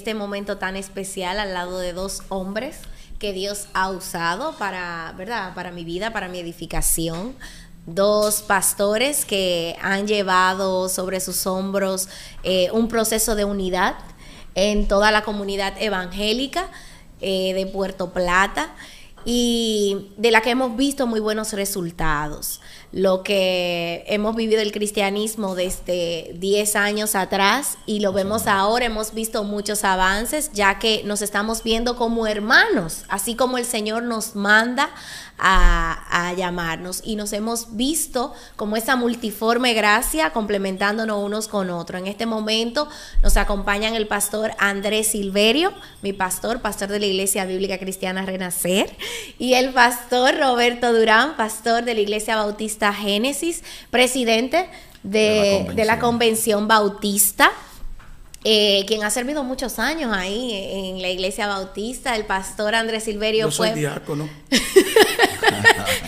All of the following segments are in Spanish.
este momento tan especial al lado de dos hombres que Dios ha usado para, ¿verdad?, para mi vida, para mi edificación. Dos pastores que han llevado sobre sus hombros un proceso de unidad en toda la comunidad evangélica de Puerto Plata, y de la que hemos visto muy buenos resultados. Lo que hemos vivido el cristianismo desde 10 años atrás y lo vemos ahora, hemos visto muchos avances, ya que nos estamos viendo como hermanos, así como el Señor nos manda a llamarnos, y nos hemos visto como esa multiforme gracia complementándonos unos con otros. En este momento nos acompañan el pastor Andrés Silverio, mi pastor de la Iglesia Bíblica Cristiana Renacer, y el pastor Roberto Durán, pastor de la Iglesia Bautista Génesis, presidente de la Convención Bautista. Quien ha servido muchos años ahí en la Iglesia Bautista. El pastor Andrés Silverio Yo soy diácono.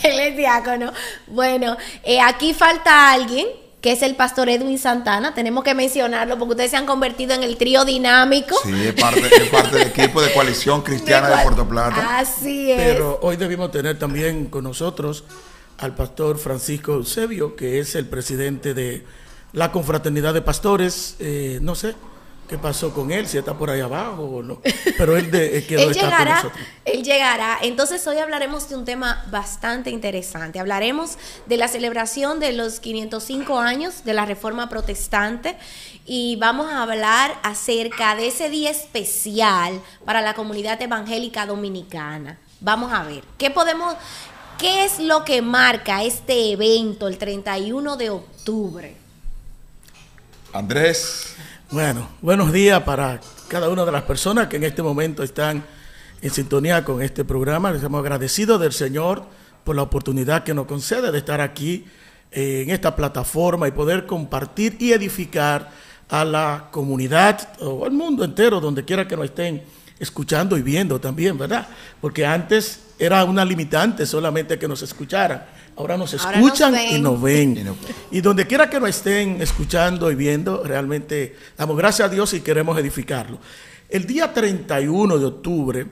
Él es diácono. Bueno, aquí falta alguien, que es el pastor Edwin Santana. Tenemos que mencionarlo porque ustedes se han convertido en el trío dinámico. Sí, es parte del equipo de Coalición Cristiana de Puerto Plata. Así es. Pero hoy debimos tener también con nosotros al pastor Francisco Eusebio, que es el presidente de la Confraternidad de Pastores. No sé qué pasó con él, si está por ahí abajo o no, pero él quedó estar con nosotros. Él llegará. Entonces hoy hablaremos de un tema bastante interesante. Hablaremos de la celebración de los 505 años de la Reforma Protestante, y vamos a hablar acerca de ese día especial para la comunidad evangélica dominicana. Vamos a ver, ¿qué es lo que marca este evento el 31 de octubre? Andrés. Bueno, buenos días para cada una de las personas que en este momento están en sintonía con este programa. Les estamos agradecidos del Señor por la oportunidad que nos concede de estar aquí en esta plataforma y poder compartir y edificar a la comunidad o al mundo entero, donde quiera que nos estén escuchando y viendo también, ¿verdad? Porque antes era una limitante solamente que nos escucharan. Ahora nos escuchan y nos ven. Y donde quiera que nos estén escuchando y viendo, realmente damos gracias a Dios y queremos edificarlo. El día 31 de octubre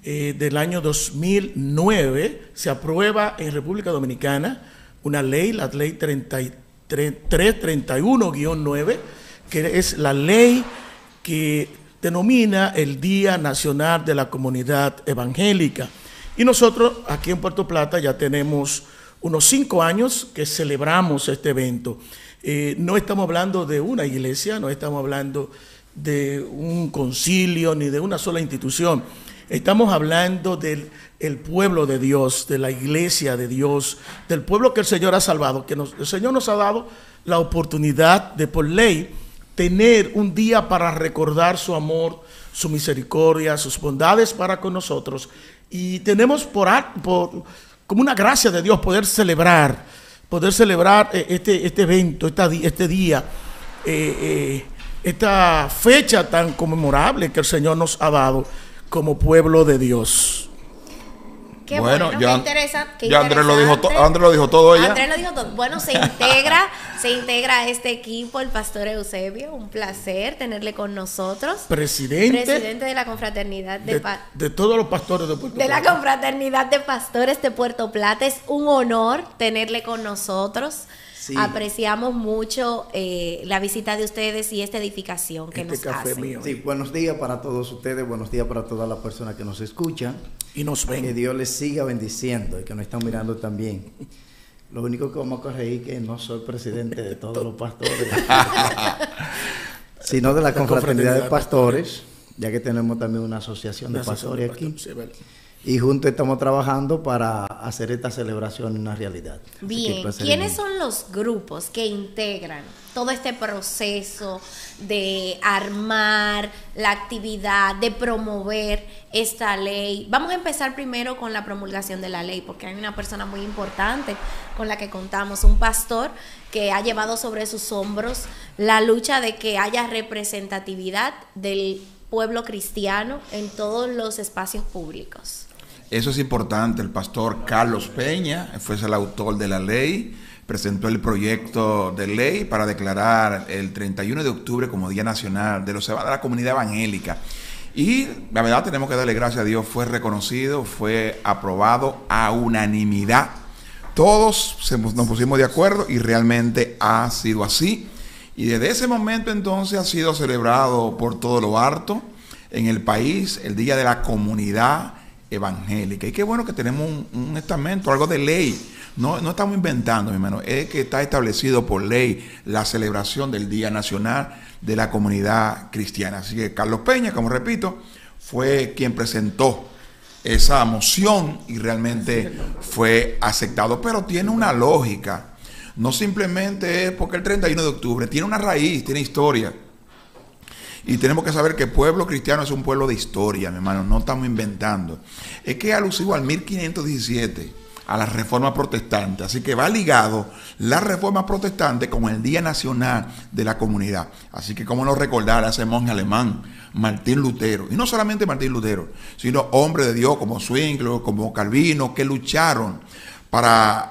del año 2009 se aprueba en República Dominicana una ley, la ley 331-9, que es la ley que denomina el Día Nacional de la Comunidad Evangélica. Y nosotros aquí en Puerto Plata ya tenemos unos 5 años que celebramos este evento. No estamos hablando de una iglesia, no estamos hablando de un concilio ni de una sola institución. Estamos hablando del pueblo de Dios, de la iglesia de Dios, del pueblo que el Señor ha salvado, que el Señor nos ha dado la oportunidad de, por ley, tener un día para recordar su amor, su misericordia, sus bondades para con nosotros. Y tenemos como una gracia de Dios poder celebrar este evento, este día, esta fecha tan conmemorable que el Señor nos ha dado como pueblo de Dios. Qué bueno, qué interesante. Ya Andrés lo dijo todo ella. Andrés lo dijo todo. Bueno, se integra a este equipo el pastor Eusebio. Un placer tenerle con nosotros. Presidente de la confraternidad de todos los pastores de Puerto Plata. De la confraternidad de pastores de Puerto Plata. Es un honor tenerle con nosotros. Sí. Apreciamos mucho la visita de ustedes y esta edificación que nos hacen. Mío. Sí, buenos días para todos ustedes, buenos días para todas las personas que nos escuchan y nos ven. Que Dios les siga bendiciendo y que nos están mirando también. Lo único que vamos a corregir es que no soy presidente de todos los pastores, sino de la confraternidad de pastores, ya que tenemos también una asociación de pastores aquí. Y juntos estamos trabajando para hacer esta celebración una realidad. Bien, ¿quiénes son los grupos que integran todo este proceso de armar la actividad, de promover esta ley? Vamos a empezar primero con la promulgación de la ley, porque hay una persona muy importante con la que contamos, un pastor que ha llevado sobre sus hombros la lucha de que haya representatividad del pueblo cristiano en todos los espacios públicos. Eso es importante. El pastor Carlos Peña fue el autor de la ley, presentó el proyecto de ley para declarar el 31 de octubre como Día Nacional de la Comunidad Evangélica. Y la verdad tenemos que darle gracias a Dios, fue reconocido, fue aprobado a unanimidad. Todos nos pusimos de acuerdo y realmente ha sido así. Y desde ese momento entonces ha sido celebrado por todo lo harto en el país el Día de la Comunidad Evangélica. Y qué bueno que tenemos un estamento, algo de ley. No estamos inventando, mi hermano, es que está establecido por ley la celebración del Día Nacional de la Comunidad Cristiana. Así que Carlos Peña, como repito, fue quien presentó esa moción y realmente fue aceptado. Pero tiene una lógica, no simplemente es porque el 31 de octubre, tiene una raíz, tiene historia. Y tenemos que saber que el pueblo cristiano es un pueblo de historia, mi hermano, no estamos inventando. Es que es alusivo al 1517, a la Reforma Protestante, así que va ligado la Reforma Protestante con el Día Nacional de la Comunidad. Así que cómo no recordar a ese monje alemán, Martín Lutero, y no solamente Martín Lutero, sino hombres de Dios como Zwingli, como Calvino, que lucharon para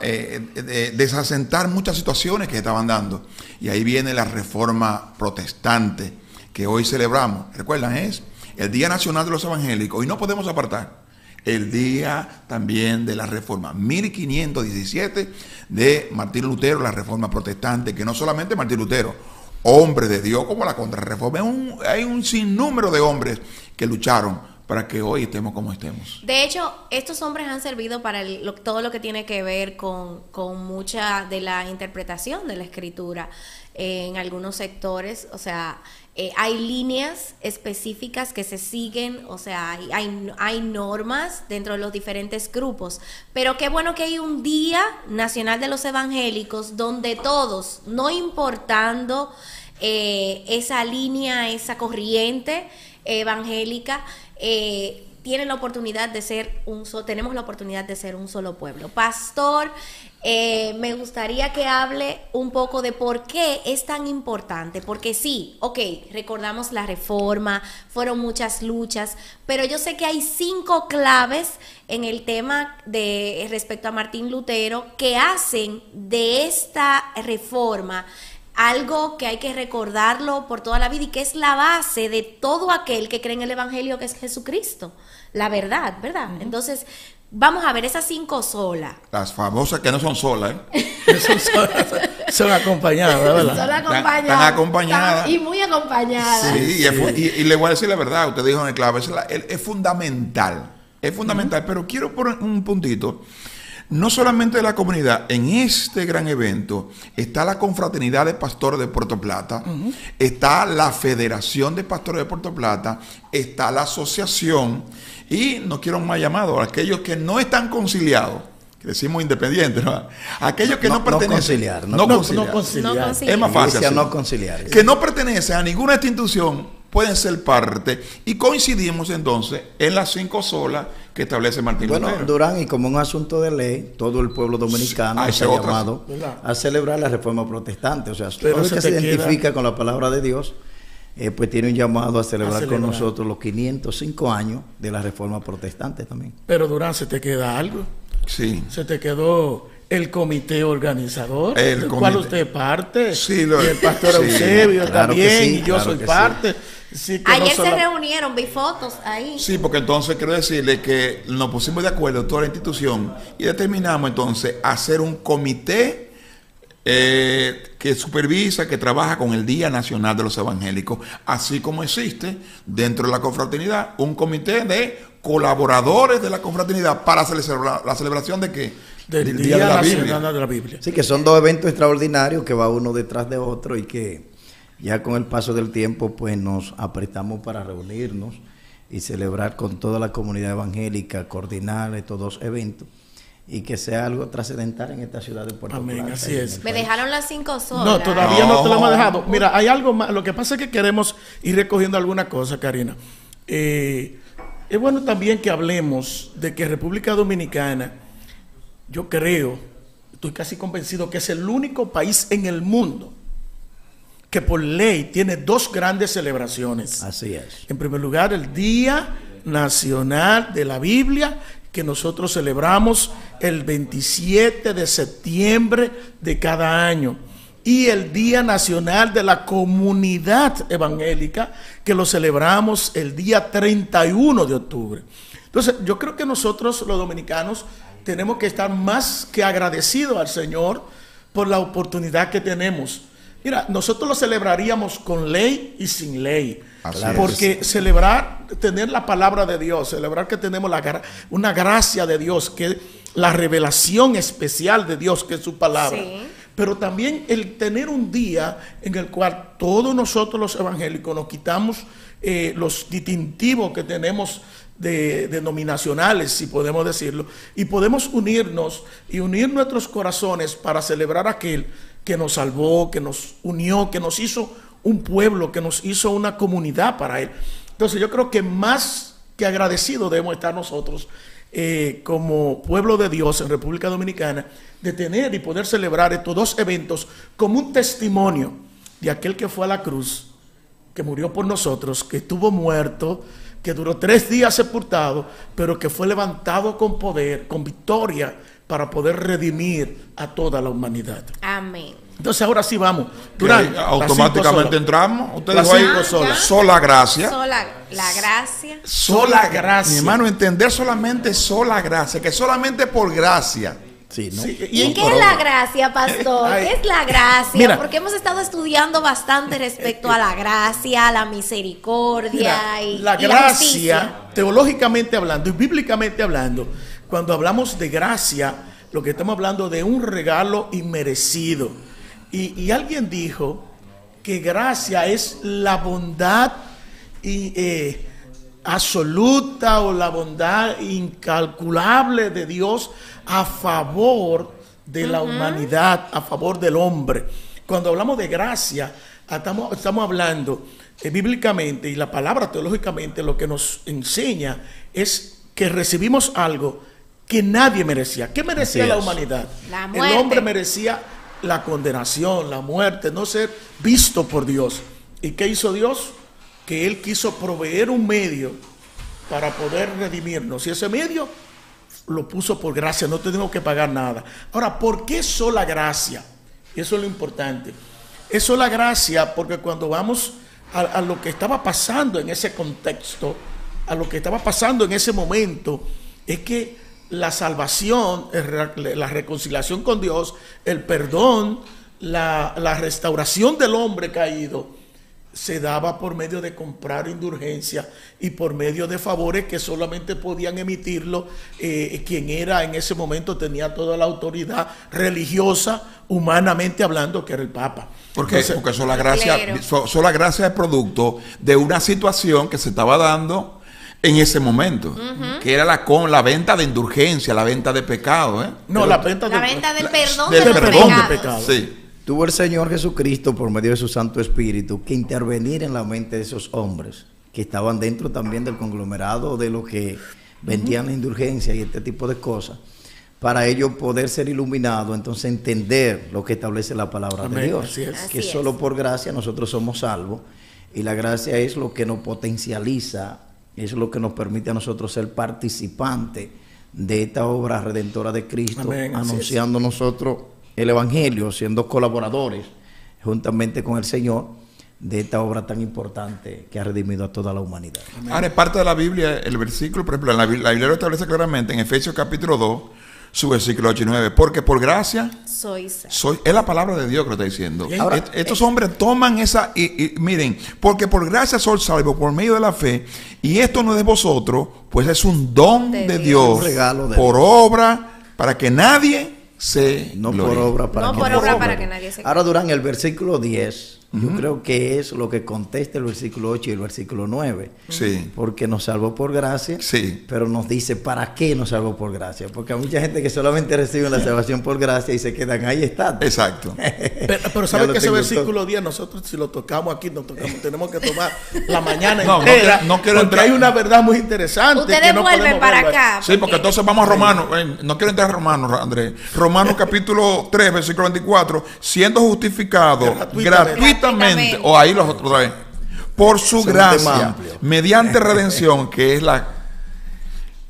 desasentar muchas situaciones que estaban dando. Y ahí viene la Reforma Protestante que hoy celebramos. Recuerdan, es el Día Nacional de los Evangélicos, y no podemos apartar el día también de la Reforma, 1517 de Martín Lutero, la Reforma Protestante, que no solamente Martín Lutero, hombre de Dios como la Contrarreforma, hay un sinnúmero de hombres que lucharon para que hoy estemos como estemos. De hecho, estos hombres han servido para todo lo que tiene que ver con mucha de la interpretación de la Escritura en algunos sectores. O sea, hay líneas específicas que se siguen, o sea, hay normas dentro de los diferentes grupos, pero qué bueno que hay un Día Nacional de los Evangélicos donde todos, no importando esa línea, esa corriente evangélica, tienen la oportunidad de ser tenemos la oportunidad de ser un solo pueblo. Pastor, me gustaría que hable un poco de por qué es tan importante, porque sí, recordamos la Reforma, fueron muchas luchas, pero yo sé que hay 5 claves en el tema de respecto a Martín Lutero que hacen de esta reforma algo que hay que recordarlo por toda la vida y que es la base de todo aquel que cree en el Evangelio, que es Jesucristo, la verdad, ¿verdad? Entonces, vamos a ver esas 5 solas. Las famosas que no son solas, son acompañadas, ¿verdad? Son acompañadas. Están acompañadas. Y muy acompañadas. Sí, y le voy a decir la verdad, usted dijo en el clave, es fundamental. Es fundamental, pero quiero poner un puntito. No solamente de la comunidad, en este gran evento está la Confraternidad de Pastores de Puerto Plata, está la Federación de Pastores de Puerto Plata, está la asociación, y no quiero más llamados, aquellos que no están conciliados, que decimos independientes, ¿no? Aquellos que no pertenecen. No conciliar. Es más fácil así. No conciliar. Que no pertenecen a ninguna de estas instituciones pueden ser parte, y coincidimos entonces en las 5 solas que establece Martín Lutero. Bueno, Durán, y como un asunto de ley, todo el pueblo dominicano se ha llamado a celebrar la Reforma Protestante. O sea, todo el que se identifica con la palabra de Dios, pues tiene un llamado a celebrar con nosotros los 505 años de la Reforma Protestante también. Pero Durán, ¿se te queda algo? Sí. ¿Se te quedó el comité organizador, del cual usted es parte? Sí, y el pastor Eusebio también, y yo soy parte. Sí, ayer se reunieron, vi fotos ahí. Sí, porque entonces quiero decirle que nos pusimos de acuerdo toda la institución y determinamos entonces hacer un comité que supervisa, que trabaja con el Día Nacional de los Evangélicos, así como existe dentro de la confraternidad un comité de colaboradores de la confraternidad para celebrar la celebración de ¿qué? Del Día Nacional de la Biblia. Sí, que son 2 eventos extraordinarios que va uno detrás de otro y que ya con el paso del tiempo pues nos apretamos para reunirnos y celebrar con toda la comunidad evangélica, coordinar estos 2 eventos y que sea algo trascendental en esta ciudad de Puerto Plata. Amén, así es. Me dejaron las 5 solas. No, todavía no te lo hemos dejado. Mira, hay algo más. Lo que pasa es que queremos ir recogiendo alguna cosa, Karina. Es bueno también que hablemos de que República Dominicana, yo creo, estoy casi convencido que es el único país en el mundo que por ley tiene 2 grandes celebraciones. Así es. En primer lugar, el Día Nacional de la Biblia, que nosotros celebramos el 27 de septiembre de cada año. y el Día Nacional de la Comunidad Evangélica, que lo celebramos el día 31 de octubre. Entonces, yo creo que nosotros los dominicanos tenemos que estar más que agradecidos al Señor por la oportunidad que tenemos. Mira, nosotros lo celebraríamos con ley y sin ley. Porque celebrar, tener la palabra de Dios, celebrar que tenemos una gracia de Dios, que es la revelación especial de Dios, que es su palabra. Sí. Pero también el tener un día en el cual todos nosotros los evangélicos nos quitamos los distintivos que tenemos denominacionales, si podemos decirlo, y podemos unirnos y unir nuestros corazones para celebrar a aquel que nos salvó, que nos unió, que nos hizo un pueblo, que nos hizo una comunidad para él. Entonces yo creo que más que agradecidos debemos estar nosotros como pueblo de Dios en República Dominicana, de tener y poder celebrar estos dos eventos como un testimonio de aquel que fue a la cruz, que murió por nosotros, que estuvo muerto, que duró 3 días sepultado, pero que fue levantado con poder, con victoria, para poder redimir a toda la humanidad. Amén. Entonces ahora sí vamos. Durán, automáticamente entramos. Usted dijo ahí, sola gracia. Sola la gracia. Sola gracia. Mi hermano, entender solamente sola gracia, que solamente por gracia. Sí, ¿no? Sí, ¿y qué es la gracia, pastor? ¿Qué es la gracia? Mira, porque hemos estado estudiando bastante respecto a la gracia, a la misericordia la gracia, teológicamente hablando y bíblicamente hablando, cuando hablamos de gracia, lo que estamos hablando de un regalo inmerecido. Y alguien dijo que gracia es la bondad absoluta o la bondad incalculable de Dios a favor de la humanidad, a favor del hombre. Cuando hablamos de gracia, estamos hablando bíblicamente, y la palabra teológicamente lo que nos enseña es que recibimos algo que nadie merecía. ¿Qué merecía la humanidad? La muerte. El hombre merecía la condenación, la muerte, no ser visto por Dios. ¿Y qué hizo Dios? Que Él quiso proveer un medio para poder redimirnos. Y ese medio lo puso por gracia, no tenemos que pagar nada. Ahora, ¿por qué sola gracia? Eso es lo importante. Es sola gracia porque cuando vamos a lo que estaba pasando en ese contexto, a lo que estaba pasando en ese momento, es que la salvación, la reconciliación con Dios, el perdón, la restauración del hombre caído, se daba por medio de comprar indulgencia y por medio de favores que solamente podían emitirlo quien era en ese momento, tenía toda la autoridad religiosa, humanamente hablando, que era el Papa. Porque sola gracia es producto de una situación que se estaba dando en ese momento, que era la venta de indulgencia, la venta de pecado. No, la venta del perdón de los pecados. Sí. Tuvo el Señor Jesucristo, por medio de su Santo Espíritu, que intervenir en la mente de esos hombres que estaban dentro también del conglomerado de lo que vendían la indulgencia y este tipo de cosas, para ellos poder ser iluminados, entonces entender lo que establece la palabra de Dios, que solo por gracia nosotros somos salvos, y la gracia es lo que nos potencializa, es lo que nos permite a nosotros ser participantes de esta obra redentora de Cristo. Amén, anunciando nosotros el Evangelio, siendo colaboradores juntamente con el Señor de esta obra tan importante que ha redimido a toda la humanidad. Amén. Ahora, es parte de la Biblia, el versículo, por ejemplo, la Biblia lo establece claramente en Efesios capítulo 2, su versículo 8 y 9, porque por gracia es la palabra de Dios que lo está diciendo. Ahora, estos hombres toman esa y miren, porque por gracia sois salvos por medio de la fe, y esto no es de vosotros, pues es un don de Dios, un regalo de por Dios. Obra, para que nadie se no gloria. Por obra para, no que, por obra para que nadie se Ahora, Durán, el versículo 10 yo creo que es lo que contesta el versículo 8 y el versículo 9. Sí. Porque nos salvó por gracia, sí. Pero nos dice ¿para qué nos salvó por gracia? Porque hay mucha gente que solamente recibe la salvación por gracia y se quedan ahí está. Exacto. Pero ¿sabes que ese versículo 10 nosotros si lo tocamos aquí, tenemos que tomar la mañana entera? No quiero porque entrar. hay una verdad muy interesante. Ustedes que no vuelven para acá. Sí, porque entonces vamos a Romanos. No quiero entrar a Romanos, Andrés. Romanos capítulo 3, versículo 24. Siendo justificado gratuitamente. O ahí los otros otra vez. Por su gracia, mediante redención, que es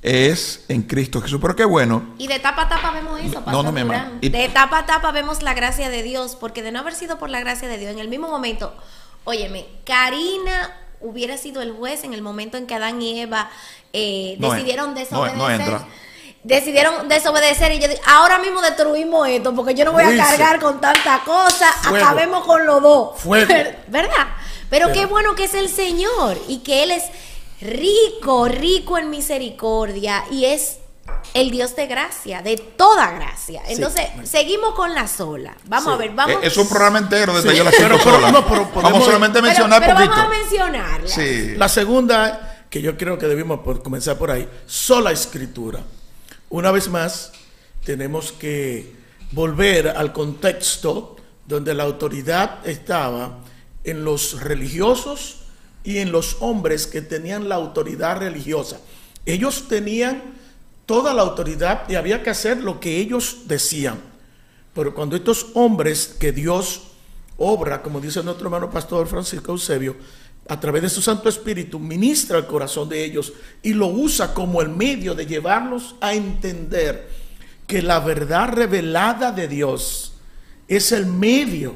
es en Cristo Jesús. Pero qué bueno. Y de tapa a tapa vemos eso, Pastor No, no, mi Durán. hermano. Y- De tapa a tapa vemos la gracia de Dios, porque de no haber sido por la gracia de Dios, en el mismo momento, óyeme, Karina hubiera sido el juez en el momento en que Adán y Eva No, decidieron no desobedecer. entra. Decidieron desobedecer y yo digo, ahora mismo destruimos esto, porque yo no voy a Juicio. cargar con tanta cosa, Fuego. acabemos con los dos. Fuego. ¿Verdad? Pero qué bueno que es el Señor y que Él es rico, rico en misericordia y es el Dios de gracia, de toda gracia. Entonces, seguimos con la sola. Vamos a ver, vamos. Es un programa entero desde Sí, yo la pero- siento pero- sola. no, pero podemos- Vamos solamente a mencionar pero poquito. vamos a mencionarla. Sí. La segunda, que yo creo que debimos comenzar por ahí, sola escritura. Una vez más, tenemos que volver al contexto donde la autoridad estaba en los religiosos y en los hombres que tenían la autoridad religiosa. Ellos tenían toda la autoridad y había que hacer lo que ellos decían. Pero cuando estos hombres que Dios obra, como dice nuestro hermano pastor Francisco Eusebio, a través de su Santo Espíritu, ministra el corazón de ellos y lo usa como el medio de llevarlos a entender que la verdad revelada de Dios es el medio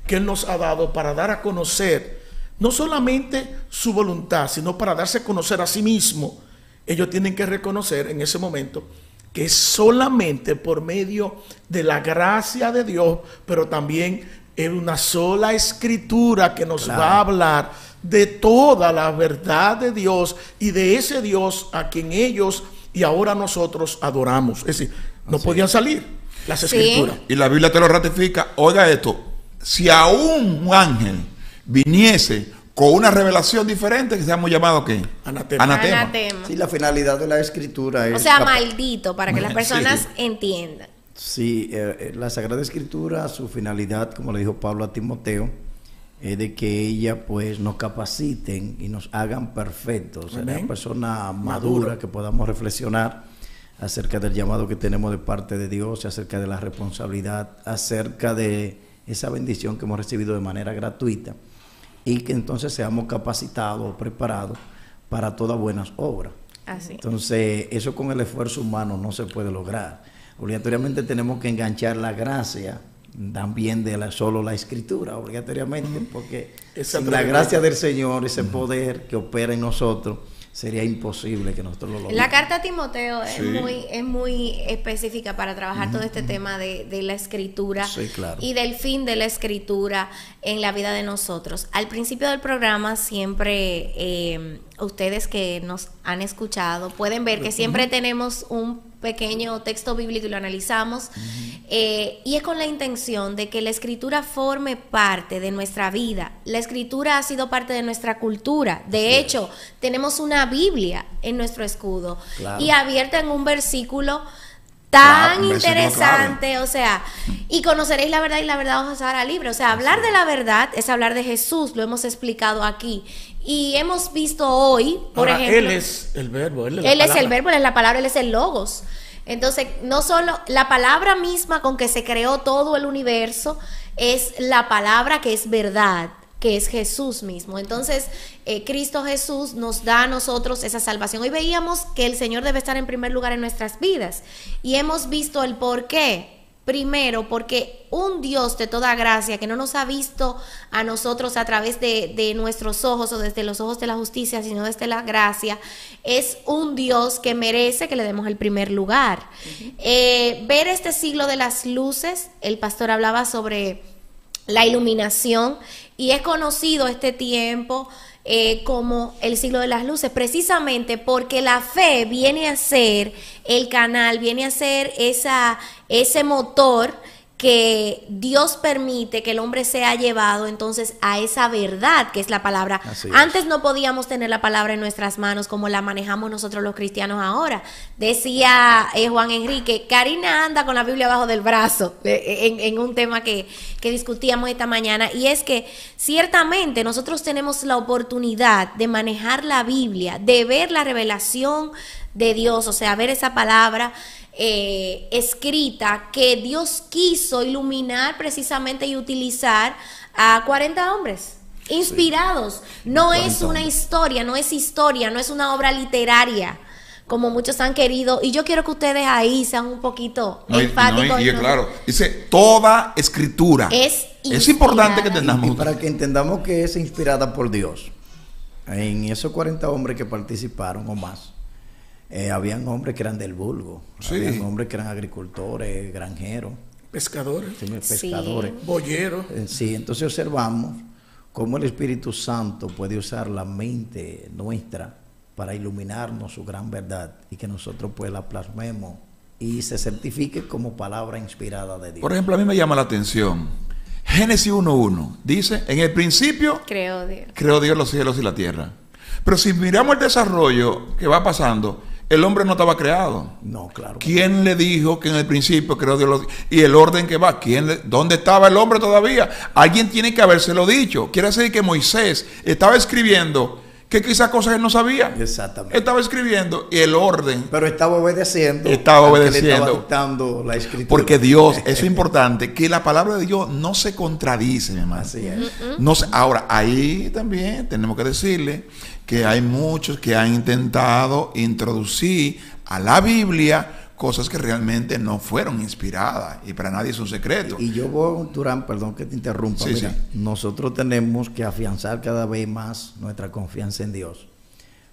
que Él nos ha dado para dar a conocer no solamente su voluntad, sino para darse a conocer a sí mismo. Ellos tienen que reconocer en ese momento que es solamente por medio de la gracia de Dios, pero también en una sola escritura que nos va a hablar de toda la verdad de Dios y de ese Dios a quien ellos y ahora nosotros adoramos. Es decir, no podían salir las escrituras. Y la Biblia te lo ratifica. Oiga esto, si aún un ángel viniese con una revelación diferente, que seamos llamados ¿qué? Anatema. Anatema. Sí, la finalidad de la escritura es... O sea, maldito, para que las Sí. personas entiendan. Sí, la Sagrada Escritura, su finalidad, como le dijo Pablo a Timoteo, es de que ella pues nos capaciten y nos hagan perfectos, ser Amén. una persona madura, que podamos reflexionar acerca del llamado que tenemos de parte de Dios, acerca de la responsabilidad, acerca de esa bendición que hemos recibido de manera gratuita y que entonces seamos capacitados, preparados para todas buenas obras. Así. Entonces, eso con el esfuerzo humano no se puede lograr. Obligatoriamente tenemos que enganchar la gracia también de solo la escritura, obligatoriamente, porque sin la gracia del Señor, ese poder que opera en nosotros, sería imposible que nosotros lo logremos. La carta a Timoteo Sí. es muy específica para trabajar todo este tema de la escritura Sí, claro. y del fin de la escritura en la vida de nosotros. Al principio del programa siempre ustedes que nos han escuchado pueden ver que siempre tenemos un pequeño texto bíblico y lo analizamos y es con la intención de que la escritura forme parte de nuestra vida. La escritura ha sido parte de nuestra cultura. De hecho, tenemos una Biblia en nuestro escudo Claro. y abierta en un versículo Claro, tan un versículo interesante, o sea, y conoceréis la verdad y la verdad os hará libre. O sea, hablar de la verdad es hablar de Jesús, lo hemos explicado aquí. Y hemos visto hoy, por Ahora, ejemplo, Él es el verbo. Él es la él es palabra. el verbo, él es la palabra, él es el logos. Entonces, no solo la palabra misma con que se creó todo el universo, es la palabra que es verdad, que es Jesús mismo. Entonces, Cristo Jesús nos da a nosotros esa salvación. Hoy veíamos que el Señor debe estar en primer lugar en nuestras vidas y hemos visto el por qué. Primero, porque un Dios de toda gracia que no nos ha visto a nosotros a través de nuestros ojos o desde los ojos de la justicia, sino desde la gracia, es un Dios que merece que le demos el primer lugar. Ver este siglo de las luces, el pastor hablaba sobre la iluminación y es conocido este tiempo como el siglo de las luces, precisamente porque la fe viene a ser el canal, viene a ser ese motor que Dios permite que el hombre sea llevado entonces a esa verdad que es la palabra. Así es. Antes no podíamos tener la palabra en nuestras manos como la manejamos nosotros los cristianos ahora. Decía Juan Enrique, Karina anda con la Biblia abajo del brazo en un tema que discutíamos esta mañana, y es que ciertamente nosotros tenemos la oportunidad de manejar la Biblia, de ver la revelación de Dios, o sea, ver esa palabra escrita que Dios quiso iluminar precisamente y utilizar a 40 hombres inspirados. No es una historia, no es una obra literaria como muchos han querido, y yo quiero que ustedes ahí sean un poquito enfáticos. Y claro, dice, toda escritura es importante que entendamos. Y para que entendamos que es inspirada por Dios. En esos 40 hombres que participaron o más, habían hombres que eran del vulgo, habían hombres que eran agricultores, granjeros, pescadores, pescadores, boyeros. Sí, entonces observamos cómo el Espíritu Santo puede usar la mente nuestra para iluminarnos su gran verdad y que nosotros pues la plasmemos y se certifique como palabra inspirada de Dios. Por ejemplo, a mí me llama la atención Génesis 1:1 dice, en el principio creó Dios los cielos y la tierra. Pero si miramos el desarrollo que va pasando, el hombre no estaba creado. No, claro. ¿Quién le dijo que en el principio creó Dios los cielos? Y el orden que va, ¿dónde estaba el hombre todavía? Alguien tiene que habérselo dicho. Quiere decir que Moisés estaba escribiendo que quizás cosas él no sabía. Exactamente. Estaba escribiendo y el orden. Pero estaba obedeciendo. Le estaba dictando la escritura. Porque Dios, eso es importante, que la palabra de Dios no se contradice, mi hermano. Así es. No se, ahora, ahí también tenemos que decirle que hay muchos que han intentado introducir a la Biblia cosas que realmente no fueron inspiradas, y para nadie es un secreto. Y yo voy, Durán, perdón que te interrumpa, sí, mira, sí. Nosotros tenemos que afianzar cada vez más nuestra confianza en Dios,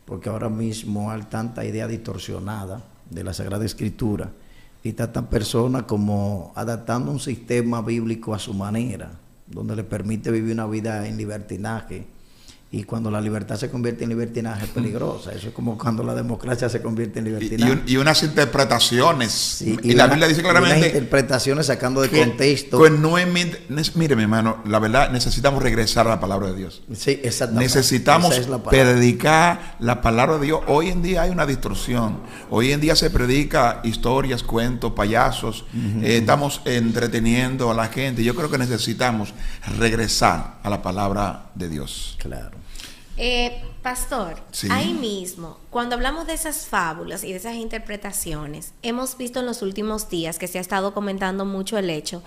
porque ahora mismo hay tanta idea distorsionada de la Sagrada Escritura, y tantas personas como adaptando un sistema bíblico a su manera, donde le permite vivir una vida en libertinaje. Y cuando la libertad se convierte en libertinaje es peligrosa. Eso es como cuando la democracia se convierte en libertinaje. Y unas interpretaciones. Sí, y la Biblia dice claramente. Unas interpretaciones sacando de contexto. Pues no es, mire, mi hermano, la verdad, necesitamos regresar a la palabra de Dios. Sí, exactamente. Necesitamos predicar la palabra de Dios. Hoy en día hay una distorsión. Hoy en día se predica historias, cuentos, payasos. Estamos entreteniendo a la gente. Yo creo que necesitamos regresar a la palabra de Dios. Claro. Pastor, sí. Ahí mismo, cuando hablamos de esas fábulas y de esas interpretaciones, hemos visto en los últimos días que se ha estado comentando mucho el hecho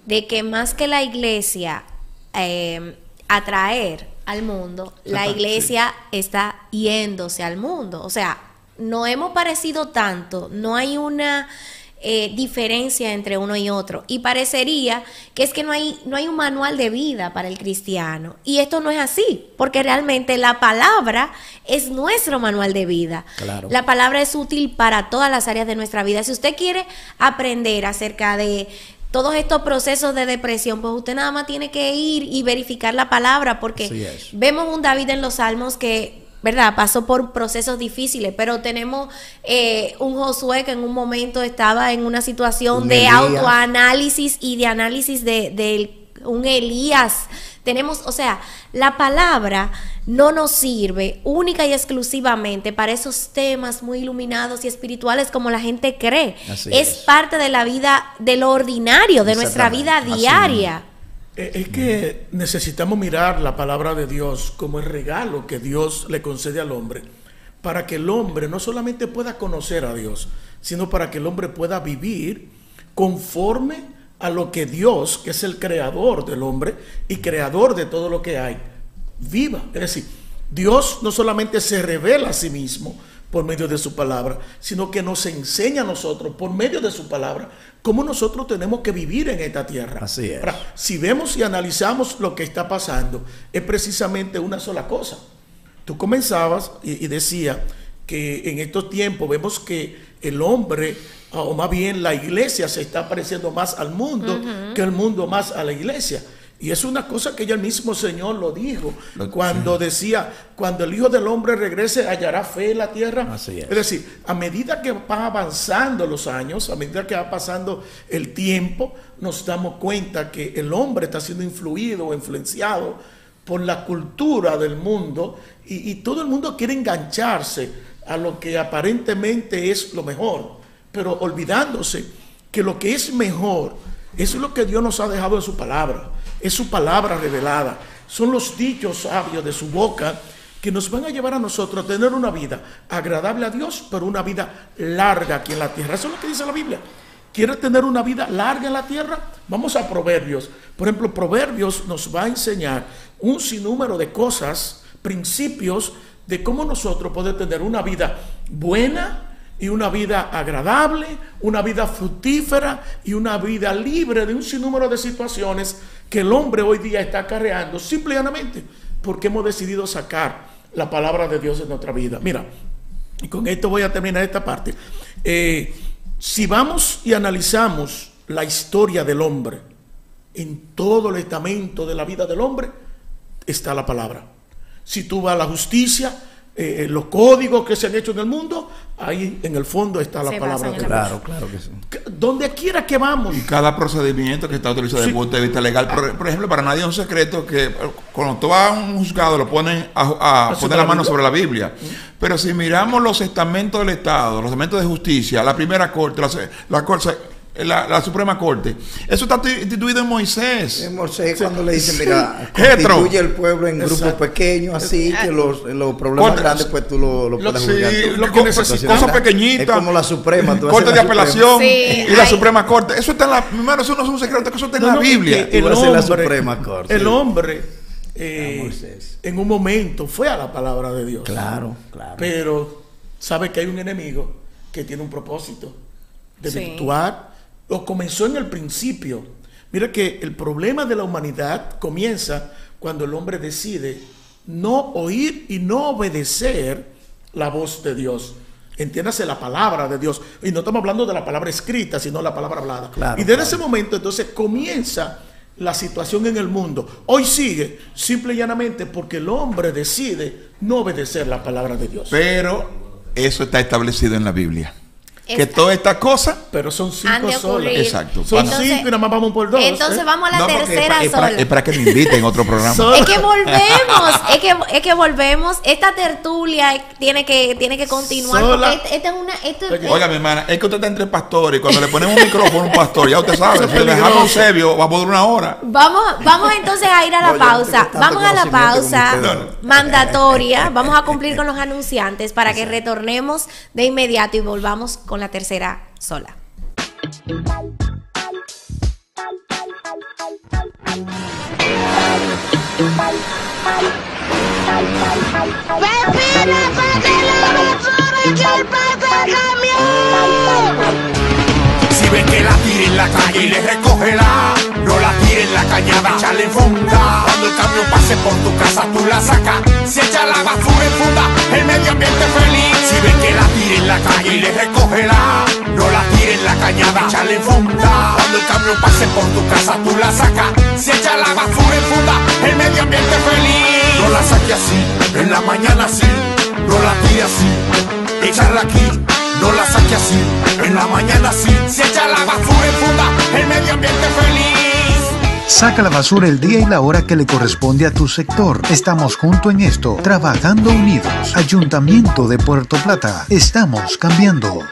de que más que la iglesia atraer al mundo, la iglesia está yéndose al mundo. O sea, no hemos parecido tanto, no hay una diferencia entre uno y otro, y parecería que es que no hay un manual de vida para el cristiano, y esto no es así, porque realmente la palabra es nuestro manual de vida. Claro. La palabra es útil para todas las áreas de nuestra vida. Si usted quiere aprender acerca de todos estos procesos de depresión, pues usted nada más tiene que ir y verificar la palabra, porque vemos un David en los Salmos que, ¿verdad?, pasó por procesos difíciles, pero tenemos un Josué que en un momento estaba en una situación de autoanálisis y de análisis de un Elías. Tenemos, o sea, la palabra no nos sirve única y exclusivamente para esos temas muy iluminados y espirituales como la gente cree. Es parte de la vida, de lo ordinario, de nuestra vida diaria. Es que necesitamos mirar la palabra de Dios como el regalo que Dios le concede al hombre, para que el hombre no solamente pueda conocer a Dios, sino para que el hombre pueda vivir conforme a lo que Dios, que es el creador del hombre y creador de todo lo que hay, viva. Es decir, Dios no solamente se revela a sí mismo por medio de su palabra, sino que nos enseña a nosotros por medio de su palabra cómo nosotros tenemos que vivir en esta tierra. Así es. Ahora, si vemos y analizamos lo que está pasando, es precisamente una sola cosa. Tú comenzabas y decía que en estos tiempos vemos que el hombre, o más bien la iglesia, se está pareciendo más al mundo que el mundo más a la iglesia. Y es una cosa que ya el mismo Señor lo dijo cuando decía, cuando el Hijo del Hombre regrese, hallará fe en la tierra. Así es. Es decir, a medida que van avanzando los años, a medida que va pasando el tiempo, nos damos cuenta que el hombre está siendo influido o influenciado por la cultura del mundo, y todo el mundo quiere engancharse a lo que aparentemente es lo mejor, pero olvidándose que lo que es mejor es lo que Dios nos ha dejado en su palabra. Es su palabra revelada, son los dichos sabios de su boca que nos van a llevar a nosotros a tener una vida agradable a Dios, pero una vida larga aquí en la tierra. Eso es lo que dice la Biblia. ¿Quieres tener una vida larga en la tierra? Vamos a Proverbios. Por ejemplo, Proverbios nos va a enseñar un sinnúmero de cosas, principios de cómo nosotros podemos tener una vida buena, y una vida agradable, una vida fructífera y una vida libre de un sinnúmero de situaciones que el hombre hoy día está acarreando simplemente porque hemos decidido sacar la palabra de Dios en nuestra vida. Mira, y con esto voy a terminar esta parte. Si vamos y analizamos la historia del hombre, en todo el estamento de la vida del hombre está la palabra. Si tú vas a la justicia, los códigos que se han hecho en el mundo, ahí en el fondo está la palabra de Dios. Claro, claro que sí. Donde quiera que vamos. Y cada procedimiento que está utilizado desde el punto de vista legal. Por ejemplo, para nadie es un secreto que cuando tú vas a un juzgado lo ponen a poner la mano sobre la Biblia. Pero si miramos los estamentos del Estado, los estamentos de justicia, la primera corte, la Suprema Corte, eso está instituido en Moisés. En Moisés, cuando le dicen, mira, Jetro, constituye el pueblo en grupos pequeños, así que los problemas grandes, pues tú lo puedes juzgar. Cosas pequeñitas. Es como la Suprema. Corte de apelación Sí, y la Suprema Corte. Eso está en la. Primero, eso no es un secreto, que eso está en la Biblia. El hombre en un momento fue a la palabra de Dios. Claro, claro. Pero sabe que hay un enemigo que tiene un propósito de virtuar. Lo comenzó en el principio. Mira que el problema de la humanidad comienza cuando el hombre decide no oír y no obedecer la voz de Dios. Entiéndase, la palabra de Dios. Y no estamos hablando de la palabra escrita, sino la palabra hablada. Claro, y desde ese momento entonces comienza la situación en el mundo. Hoy sigue simple y llanamente porque el hombre decide no obedecer la palabra de Dios. Pero eso está establecido en la Biblia. Que todas estas cosas, pero son 5 solas. Exacto. Son Entonces, 5 y nada más vamos por 2. Entonces vamos a la tercera sola. Es para que me inviten a otro programa. Es que volvemos, es que volvemos. Esta tertulia tiene que continuar. Sola. Porque esta es una. Oiga, mi hermana, es que usted está entre pastores y cuando le ponemos un micrófono a un pastor, ya usted sabe, Eso si es le dejamos peligroso. serio, va a poder 1 hora. Vamos entonces a ir a la No, yo no pausa. tengo tanto Vamos a la pausa conocimiento como mandatoria. Vamos a cumplir con los anunciantes para que retornemos de inmediato y volvamos con la tercera sola. Si ven que la tire en la calle y le recógela, no la tire en la cañada, échale en funda. Cuando el camión pase por tu casa, tú la sacas. Si echa la basura en funda, el medio ambiente feliz. Si ven que la tire en la calle y le recógela, no la tire en la cañada, échale en funda. Cuando el camión pase por tu casa, tú la sacas. Si echa la basura en funda, el medio ambiente feliz. No la saque así, en la mañana sí, no la tire así, échala aquí. No la saque así, en la mañana sí. Si echa la basura en funda, el medio ambiente feliz. Saca la basura el día y la hora que le corresponde a tu sector. Estamos juntos en esto, trabajando unidos. Ayuntamiento de Puerto Plata. Estamos cambiando.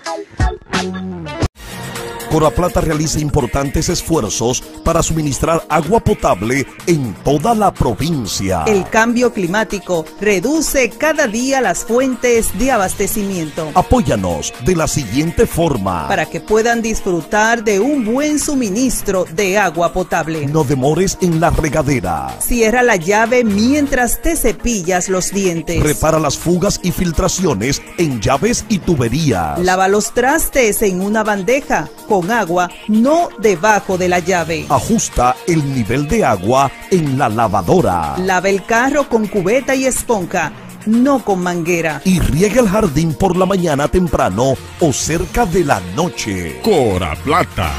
Coraplata realiza importantes esfuerzos para suministrar agua potable en toda la provincia. El cambio climático reduce cada día las fuentes de abastecimiento. Apóyanos de la siguiente forma. Para que puedan disfrutar de un buen suministro de agua potable. No demores en la regadera. Cierra la llave mientras te cepillas los dientes. Repara las fugas y filtraciones en llaves y tuberías. Lava los trastes en una bandeja con agua, no debajo de la llave. Ajusta el nivel de agua en la lavadora. Lava el carro con cubeta y esponja, no con manguera. Y riega el jardín por la mañana temprano o cerca de la noche. Coraplata,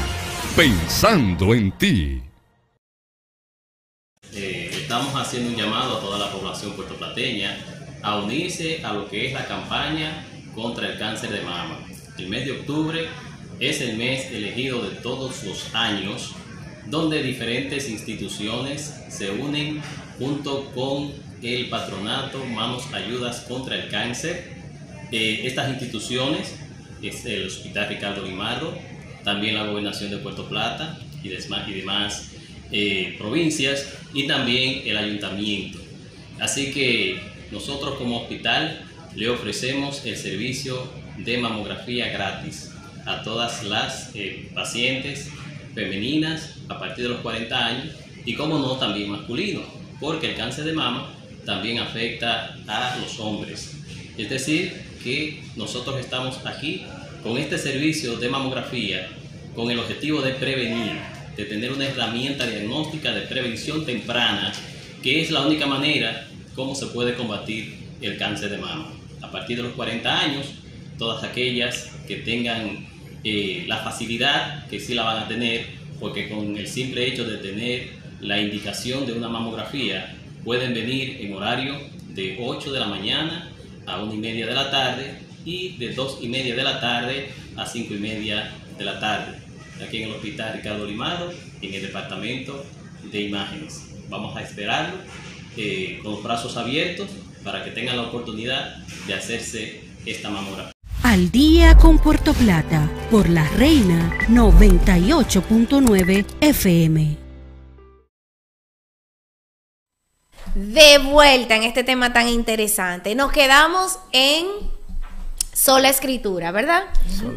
pensando en ti. Estamos haciendo un llamado a toda la población puertoplateña a unirse a lo que es la campaña contra el cáncer de mama. El mes de octubre es el mes elegido de todos los años donde diferentes instituciones se unen junto con el patronato Manos Ayudas contra el Cáncer. Estas instituciones es el Hospital Ricardo Limardo, también la Gobernación de Puerto Plata y demás provincias, y también el ayuntamiento. Así que nosotros como hospital le ofrecemos el servicio de mamografía gratis a todas las pacientes femeninas a partir de los 40 años y, como no, también masculinos, porque el cáncer de mama también afecta a los hombres. Es decir, que nosotros estamos aquí con este servicio de mamografía con el objetivo de prevenir, de tener una herramienta diagnóstica de prevención temprana, que es la única manera como se puede combatir el cáncer de mama. A partir de los 40 años, todas aquellas que tengan la facilidad, que sí la van a tener, porque con el simple hecho de tener la indicación de una mamografía, pueden venir en horario de 8 de la mañana a 1:30 de la tarde y de 2:30 de la tarde a 5:30 de la tarde, aquí en el Hospital Ricardo Limado, en el Departamento de Imágenes. Vamos a esperarlo con los brazos abiertos para que tengan la oportunidad de hacerse esta mamografía. Al día con Puerto Plata, por La Reina 98.9 FM. De vuelta en este tema tan interesante. Nos quedamos en sola escritura, ¿verdad?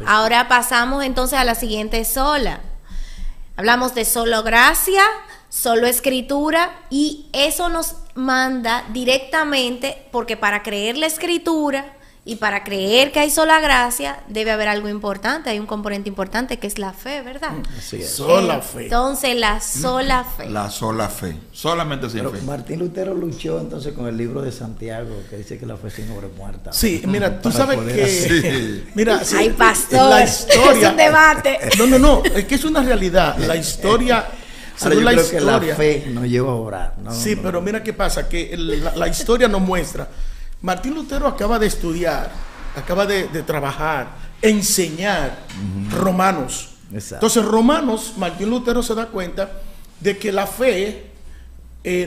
Ahora pasamos entonces a la siguiente sola. Hablamos de solo gracia, solo escritura, y eso nos manda directamente, porque para creer la escritura y para creer que hay sola gracia, debe haber algo importante, hay un componente importante que es la fe, ¿verdad? Así es. Sola fe. Entonces, la sola fe. La sola fe. Solamente sin Pero fe. Martín Lutero luchó entonces con el libro de Santiago, que dice que la fe sin obra es muerta. Sí, mira, tú Para sabes poder que... Sí. Mira, sí, Ay, pastor, la historia... es un debate. No, es que es una realidad. La historia... Ahora, según yo la creo que la historia... fe nos lleva a orar. No, Sí, no, pero no. mira qué pasa, que la historia nos muestra. Martín Lutero acaba de estudiar, acaba de trabajar, enseñar Romanos. Exacto. Entonces, Romanos, Martín Lutero se da cuenta de que la fe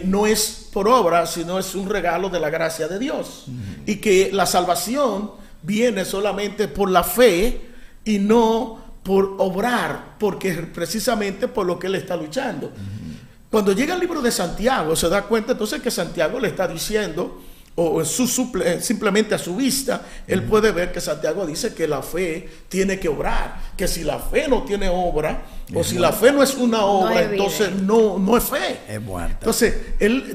no es por obra, sino es un regalo de la gracia de Dios. Y que la salvación viene solamente por la fe y no por obrar, porque precisamente por lo que él está luchando. Cuando llega el libro de Santiago, se da cuenta entonces que Santiago le está diciendo, o simplemente a su vista, él puede ver que Santiago dice que la fe tiene que obrar, que si la fe no tiene obra, o si la fe no es una obra, entonces no es fe. Es muerta. Entonces,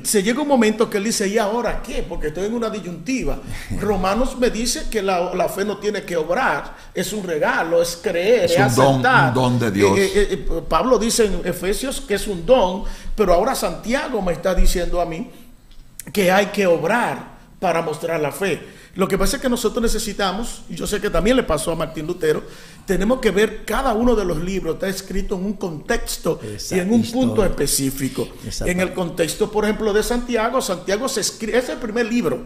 se llega un momento que él dice, ¿y ahora qué? Porque estoy en una disyuntiva. Romanos me dice que la fe no tiene que obrar, es un regalo, es creer, es aceptar. Un don de Dios. Pablo dice en Efesios que es un don, pero ahora Santiago me está diciendo a mí que hay que obrar para mostrar la fe. Lo que pasa es que nosotros necesitamos, y yo sé que también le pasó a Martín Lutero, tenemos que ver cada uno de los libros, está escrito en un contexto y en un punto específico. En el contexto, por ejemplo, de Santiago, Santiago se escribe, es el primer libro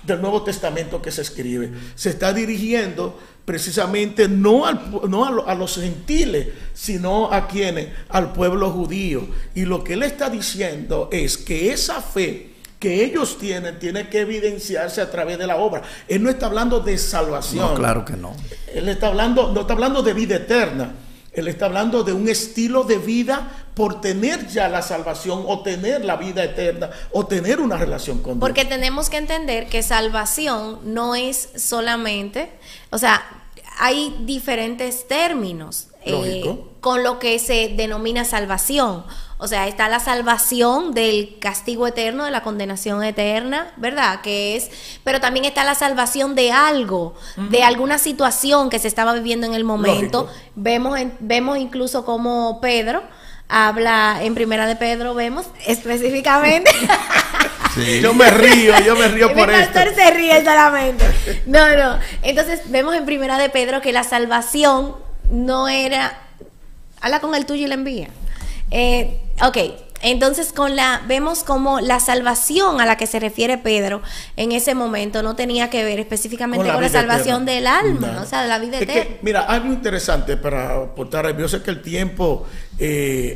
del Nuevo Testamento que se escribe. Se está dirigiendo precisamente no a los gentiles, sino a quienes, al pueblo judío. Y lo que él está diciendo es que esa fe que ellos tienen tiene que evidenciarse a través de la obra. Él no está hablando de salvación. No, claro que no. Él no está hablando de vida eterna. Él está hablando de un estilo de vida por tener ya la salvación, o tener la vida eterna, o tener una relación con Dios. Porque tenemos que entender que salvación no es solamente, o sea, hay diferentes términos con lo que se denomina salvación. O sea, está la salvación del castigo eterno, de la condenación eterna, ¿verdad? Pero también está la salvación de algo, de alguna situación que se estaba viviendo en el momento. Vemos incluso como Pedro habla, en Primera de Pedro vemos específicamente. Sí. Yo me río por esto. El pastor se ríe solamente. No. Entonces vemos en Primera de Pedro que la salvación no era... Habla con el tuyo y le envía. Ok, entonces vemos como la salvación a la que se refiere Pedro en ese momento no tenía que ver específicamente con la salvación del alma, ¿no? O sea, de la vida eterna. Mira, algo interesante para aportar. Yo sé que el tiempo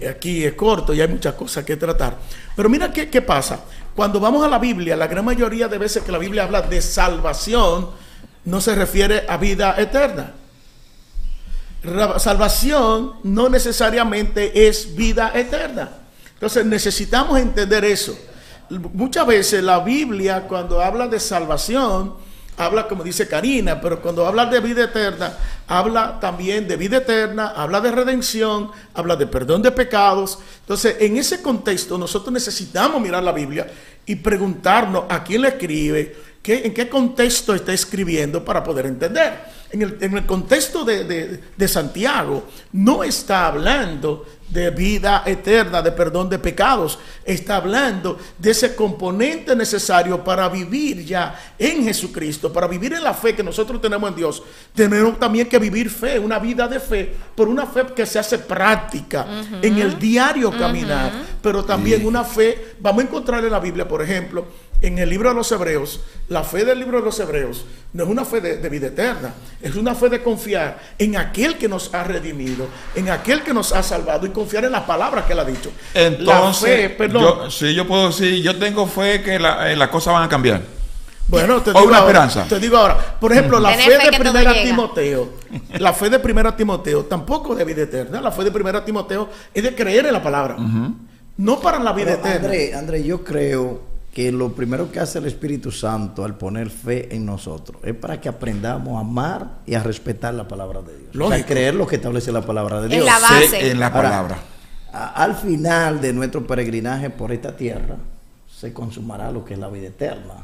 aquí es corto y hay muchas cosas que tratar, pero mira qué pasa. Cuando vamos a la Biblia, la gran mayoría de veces que la Biblia habla de salvación, no se refiere a vida eterna. Salvación no necesariamente es vida eterna. Entonces necesitamos entender eso. Muchas veces la Biblia, cuando habla de salvación, habla como dice Karina, pero cuando habla de vida eterna, habla también de vida eterna, habla de redención, habla de perdón de pecados. Entonces, en ese contexto nosotros necesitamos mirar la Biblia y preguntarnos a quién le escribe, en qué contexto está escribiendo para poder entender. En el contexto de Santiago, no está hablando de vida eterna, de perdón de pecados. Está hablando de ese componente necesario para vivir ya en Jesucristo, para vivir en la fe que nosotros tenemos en Dios. Tenemos también que vivir fe, una vida de fe, por una fe que se hace práctica en el diario caminar, pero también una fe, vamos a encontrar en la Biblia, por ejemplo, en el libro de los Hebreos, la fe del libro de los Hebreos no es una fe de vida eterna, es una fe de confiar en aquel que nos ha redimido, en aquel que nos ha salvado y confiar en las palabras que él ha dicho. Entonces, yo puedo decir, yo tengo fe que las cosas van a cambiar. Bueno, te digo ahora, por ejemplo, la fe de Primera Timoteo, la fe de Primera Timoteo tampoco es de vida eterna. La fe de Primera Timoteo es de creer en la palabra, no para la vida eterna. André, yo creo que lo primero que hace el Espíritu Santo al poner fe en nosotros es para que aprendamos a amar y a respetar la palabra de Dios. Lógico. O sea, creer lo que establece la palabra de Dios. En la base. En la palabra. Ahora, al final de nuestro peregrinaje por esta tierra, se consumará lo que es la vida eterna.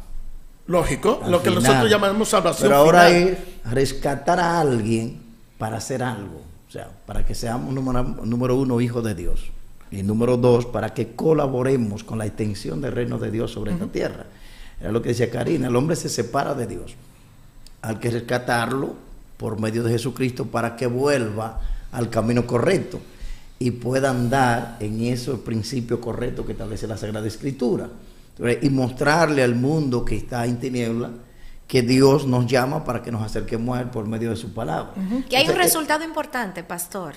Lógico, lo que nosotros llamamos salvación. Pero ahora es rescatar a alguien para hacer algo. O sea, para que seamos, número uno, hijos de Dios. Y número dos, para que colaboremos con la extensión del reino de Dios sobre esta tierra. Era lo que decía Karina, el hombre se separa de Dios. Hay que rescatarlo por medio de Jesucristo para que vuelva al camino correcto y pueda andar en esos principios correctos que establece la Sagrada Escritura. Y mostrarle al mundo que está en tiniebla que Dios nos llama para que nos acerquemos a Él por medio de su palabra. Que hay un resultado importante, pastor,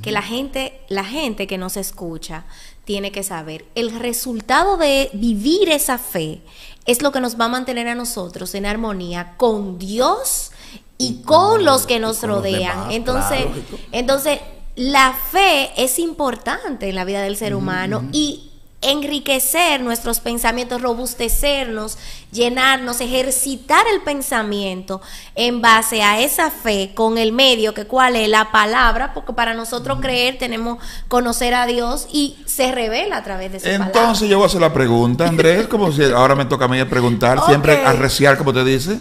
que la gente que nos escucha tiene que saber. El resultado de vivir esa fe es lo que nos va a mantener a nosotros en armonía con Dios y con los que nos rodean. Entonces, la fe es importante en la vida del ser humano y enriquecer nuestros pensamientos, robustecernos, llenarnos, ejercitar el pensamiento en base a esa fe con el medio que cuál es la palabra, porque para nosotros creer tenemos conocer a Dios y se revela a través de su palabra. Entonces yo voy a hacer la pregunta, Andrés, como si ahora me toca a mí preguntar, siempre arreciar, como te dice.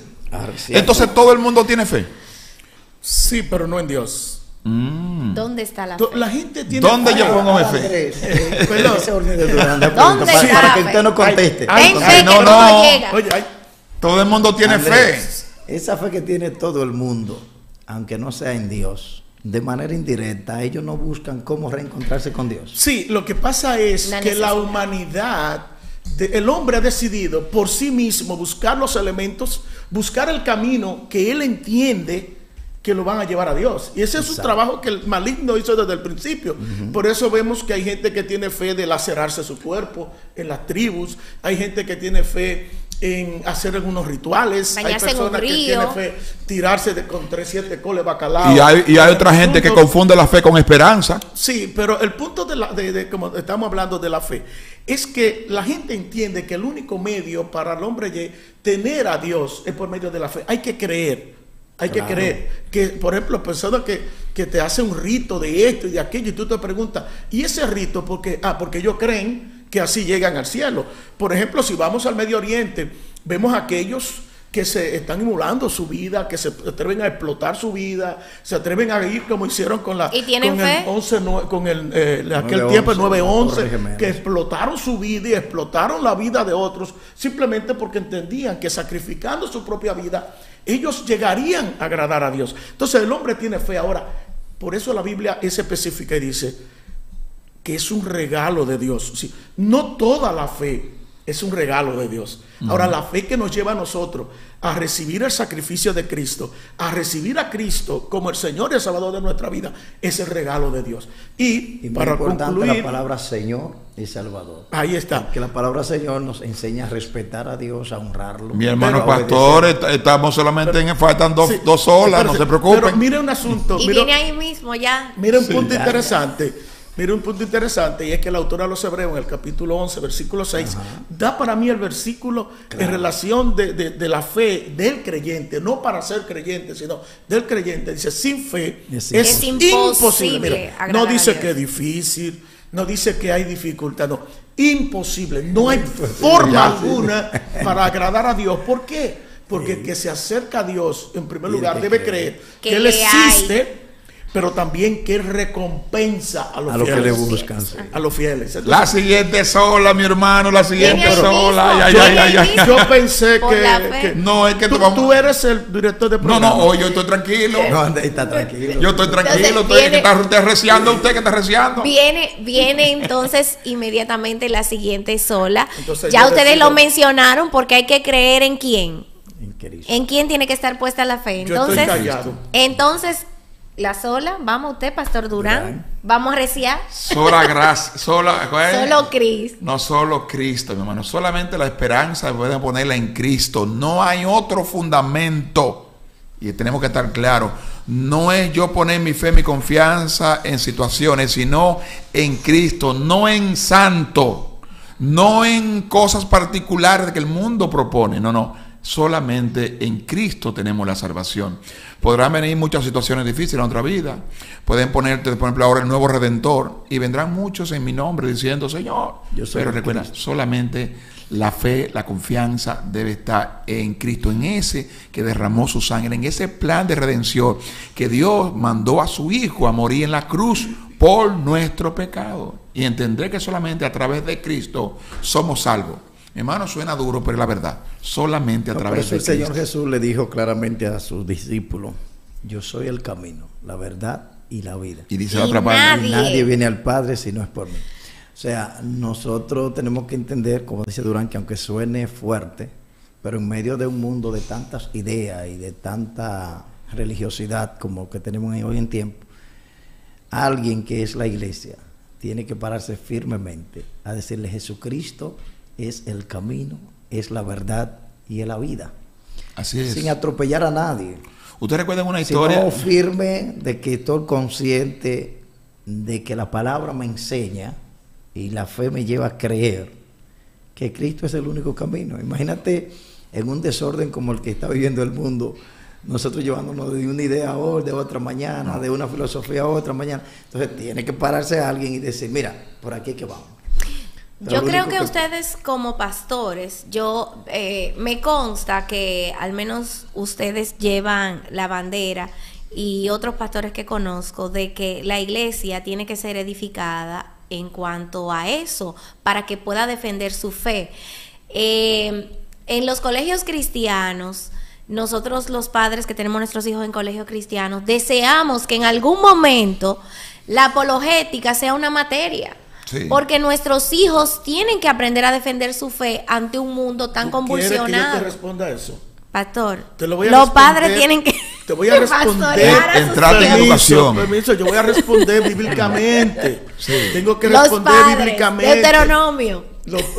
Entonces todo el mundo tiene fe. Sí, pero no en Dios. ¿Dónde está la fe? La gente tiene ¿Dónde yo pongo mi fe? ¿Dónde está para que usted no conteste? Todo el mundo tiene fe. Esa fe que tiene todo el mundo, aunque no sea en Dios, de manera indirecta, ellos no buscan cómo reencontrarse con Dios. Sí, lo que pasa es que la humanidad, el hombre ha decidido por sí mismo buscar los elementos, buscar el camino que él entiende que lo van a llevar a Dios. Y ese es un trabajo que el maligno hizo desde el principio. Por eso vemos que hay gente que tiene fe de lacerarse su cuerpo en las tribus. Hay gente que tiene fe en hacer algunos rituales. Bañarse hay personas que tienen fe tirarse con 3-7 coles de bacalao. Y hay otra gente que confunde la fe con esperanza. Sí, pero el punto de como estamos hablando de la fe, es que la gente entiende que el único medio para el hombre tener a Dios es por medio de la fe. Hay que creer. Hay que creer que, por ejemplo, personas que te hacen un rito de esto y de aquello y tú te preguntas, ¿y ese rito? Porque ellos creen que así llegan al cielo. Por ejemplo, si vamos al Medio Oriente, vemos a aquellos que se están emulando su vida, que se atreven a explotar su vida, se atreven a ir como hicieron con la ¿Y tienen fe? Aquel tiempo el 9/11, que explotaron su vida y explotaron la vida de otros simplemente porque entendían que sacrificando su propia vida ellos llegarían a agradar a Dios. Entonces el hombre tiene fe. Ahora, por eso la Biblia es específica y dice que es un regalo de Dios. Sí, no toda la fe es un regalo de Dios. Ahora, la fe que nos lleva a nosotros a recibir el sacrificio de Cristo, a recibir a Cristo como el Señor y el Salvador de nuestra vida, es el regalo de Dios. Y para concluir, la palabra Señor y Salvador. Ahí está. Que la palabra Señor nos enseña a respetar a Dios, a honrarlo. Mi hermano pastor, estamos solamente faltan dos olas, no se preocupen. Pero mire un asunto. Y viene ahí mismo ya. Mire un punto interesante. Mira un punto interesante, y es que el autor a los Hebreos en el capítulo 11, versículo 6, da para mí el versículo en relación de la fe del creyente, no para ser creyente, sino del creyente. Dice, sin fe es imposible. Mira, no dice que es difícil, No dice que hay dificultad, no. Imposible. No hay forma alguna para agradar a Dios. ¿Por qué? Porque el que se acerca a Dios, en primer lugar, debe creer que Él existe, pero también que Él recompensa a los fieles. Que le buscan. Sí. A los fieles. Entonces, la siguiente sola, mi hermano, la siguiente sola. Yo pensé que no, es que tú eres el director de programa. No, yo estoy tranquilo. No, está tranquilo. Yo estoy tranquilo, estoy que está reciando usted, que está reciando. Viene entonces inmediatamente la siguiente sola. Entonces, ya ustedes lo mencionaron, porque hay que creer en quién. ¿En quién tiene que estar puesta la fe? Entonces, yo estoy callado. Entonces, la sola, vamos usted, Pastor Durán, vamos a reciar. Solo Cristo. No solo Cristo, mi hermano. Solamente la esperanza pueden ponerla en Cristo. No hay otro fundamento. Y tenemos que estar claros. No es yo poner mi fe, mi confianza en situaciones, sino en Cristo, no en santo, no en cosas particulares que el mundo propone. No. Solamente en Cristo tenemos la salvación. Podrán venir muchas situaciones difíciles en nuestra vida. Pueden ponerte, por ejemplo, ahora el nuevo Redentor. Y vendrán muchos en mi nombre diciendo, Señor. Pero recuerda, solamente la fe, la confianza debe estar en Cristo. En ese que derramó su sangre. En ese plan de redención que Dios mandó a su Hijo a morir en la cruz por nuestro pecado. Y entender que solamente a través de Cristo somos salvos. Hermano, suena duro, pero es la verdad. Solamente a través de Cristo. El Señor Jesús le dijo claramente a sus discípulos: yo soy el camino, la verdad y la vida. Y dice la otra parte: nadie viene al Padre si no es por mí. O sea, nosotros tenemos que entender, como dice Durán, que aunque suene fuerte, pero en medio de un mundo de tantas ideas y de tanta religiosidad como que tenemos hoy en tiempo, alguien que es la iglesia tiene que pararse firmemente a decirle: Jesucristo es el camino, es la verdad y es la vida. Así es. Sin atropellar a nadie. ¿Usted recuerda una historia? Sino firme de que estoy consciente de que la palabra me enseña y la fe me lleva a creer que Cristo es el único camino. Imagínate en un desorden como el que está viviendo el mundo, nosotros llevándonos de una idea a otra, de otra mañana, de una filosofía a otra mañana. Entonces tiene que pararse alguien y decir: mira, por aquí es que vamos. Yo creo que ustedes como pastores, me consta que al menos ustedes llevan la bandera, y otros pastores que conozco, de que la iglesia tiene que ser edificada en cuanto a eso, para que pueda defender su fe. En los colegios cristianos, nosotros los padres que tenemos nuestros hijos en colegios cristianos, deseamos que en algún momento la apologética sea una materia. Sí. Porque nuestros hijos tienen que aprender a defender su fe ante un mundo tan convulsionado. ¿Quieres que yo te responda a eso? Pastor, te lo voy a los responder, padres tienen que te voy a responder. Entrar en educación. Permiso, yo voy a responder bíblicamente. Sí. Tengo que los responder padres, bíblicamente. Deuteronomio.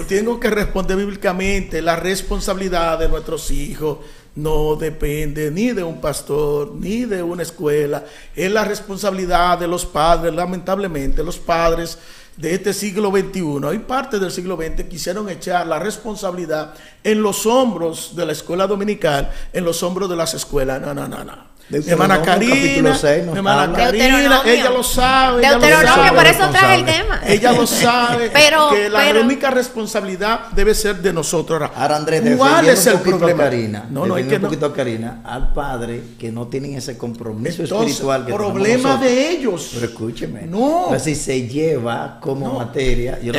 Tengo que responder bíblicamente. La responsabilidad de nuestros hijos no depende ni de un pastor ni de una escuela. Es la responsabilidad de los padres. Lamentablemente, los padres de este siglo XXI y parte del siglo XX quisieron echar la responsabilidad en los hombros de la escuela dominical, en los hombros de las escuelas. No. Mi hermana Karina, ella lo sabe. Deuteronomio, por eso traje el tema. Ella lo sabe, que la única responsabilidad debe ser de nosotros. Ahora, Andrés, ¿cuál es el problema? Un poquito a Karina, al padre que no tienen ese compromiso espiritual. Que problema de ellos. Pero escúcheme. No. Si se lleva como materia. Yo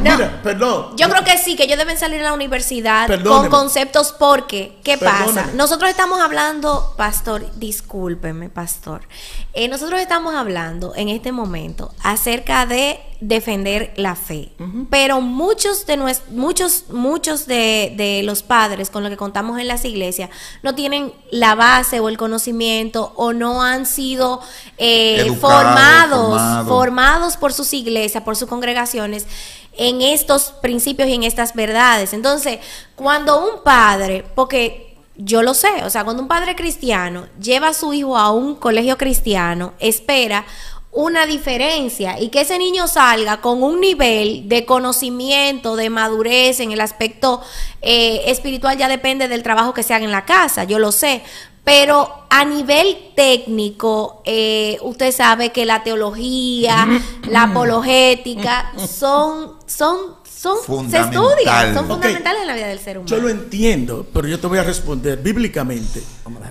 mira, perdón. Yo creo que sí, que ellos deben salir a la universidad con conceptos, porque, ¿qué pasa? Nosotros estamos hablando, pastor, discúlpeme, pastor. Nosotros estamos hablando en este momento acerca de defender la fe, pero muchos de los padres con los que contamos en las iglesias no tienen la base o el conocimiento, o no han sido formados por sus iglesias, por sus congregaciones, en estos principios y en estas verdades. Entonces, cuando un padre, porque yo lo sé, o sea, cuando un padre cristiano lleva a su hijo a un colegio cristiano, espera una diferencia, y que ese niño salga con un nivel de conocimiento, de madurez en el aspecto espiritual. Ya depende del trabajo que se haga en la casa, yo lo sé, Pero a nivel técnico, usted sabe que la teología, la apologética se estudian, son fundamentales en la vida del ser humano. Yo lo entiendo, pero yo te voy a responder bíblicamente.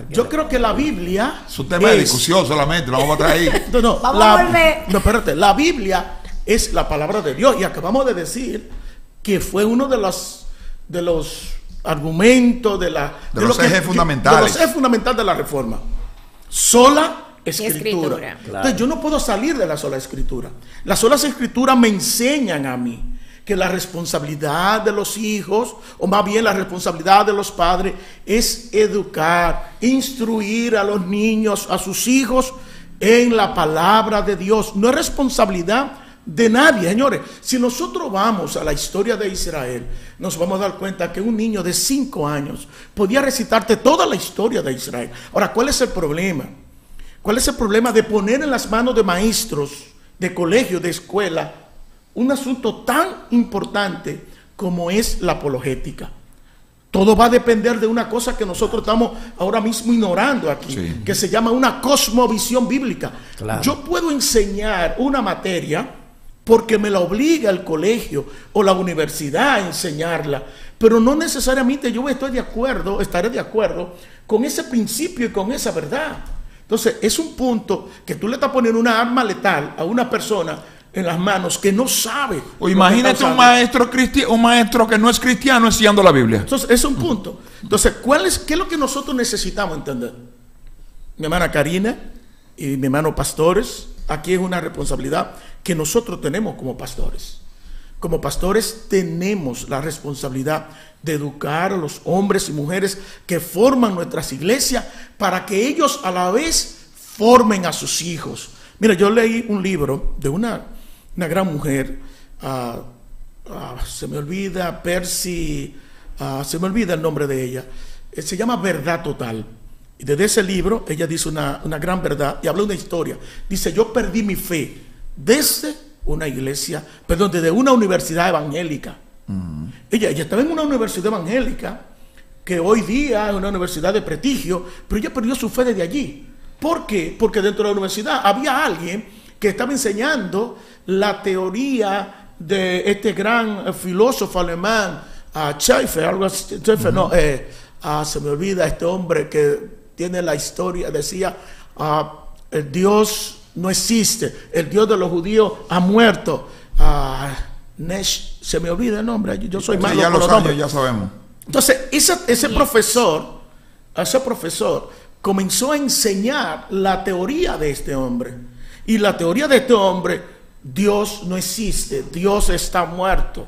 Yo creo que la Biblia es un tema de discusión solamente, lo vamos a traer. Vamos a volver. No, espérate, la Biblia es la palabra de Dios y acabamos de decir que fue uno de los argumentos de los ejes fundamentales. De los ejes fundamentales de la Reforma. Sola Escritura. Claro. Entonces yo no puedo salir de la sola Escritura. Las solas Escrituras me enseñan a mí que la responsabilidad de los hijos, o más bien la responsabilidad de los padres, es educar, instruir a los niños, a sus hijos, en la palabra de Dios. No es responsabilidad de nadie, señores. Si nosotros vamos a la historia de Israel, nos vamos a dar cuenta que un niño de 5 años podía recitarte toda la historia de Israel. Ahora, ¿cuál es el problema? ¿Cuál es el problema de poner en las manos de maestros, de colegio, de escuela, un asunto tan importante como es la apologética? Todo va a depender de una cosa que nosotros estamos ahora mismo ignorando aquí, que se llama una cosmovisión bíblica. Claro. Yo puedo enseñar una materia porque me la obliga el colegio o la universidad a enseñarla, pero no necesariamente yo estaré de acuerdo con ese principio y con esa verdad. Entonces, es un punto que tú le estás poniendo una arma letal a una persona en las manos que no sabe. O imagínate un maestro que no es cristiano enseñando la Biblia. Entonces, es un punto. Entonces, ¿qué es lo que nosotros necesitamos entender? Mi hermana Karina y mi hermano pastores, aquí es una responsabilidad que nosotros tenemos como pastores. Como pastores tenemos la responsabilidad de educar a los hombres y mujeres que forman nuestras iglesias para que ellos a la vez formen a sus hijos. Mira, yo leí un libro de una gran mujer, se me olvida, se me olvida el nombre de ella, se llama Verdad Total. Y desde ese libro ella dice una gran verdad y habla una historia. Dice: yo perdí mi fe desde desde una universidad evangélica. Ella estaba en una universidad evangélica que hoy día es una universidad de prestigio, pero ella perdió su fe desde allí. ¿Por qué? Porque dentro de la universidad había alguien que estaba enseñando la teoría de este gran filósofo alemán, Schaeffer, algo así, Schaeffer, no, se me olvida este hombre que tiene la historia, decía, el Dios no existe, el Dios de los judíos ha muerto. Se me olvida el nombre, yo soy malo ya con los nombres. Ya sabemos. Entonces, ese profesor comenzó a enseñar la teoría de este hombre. Y la teoría de este hombre: Dios no existe, Dios está muerto.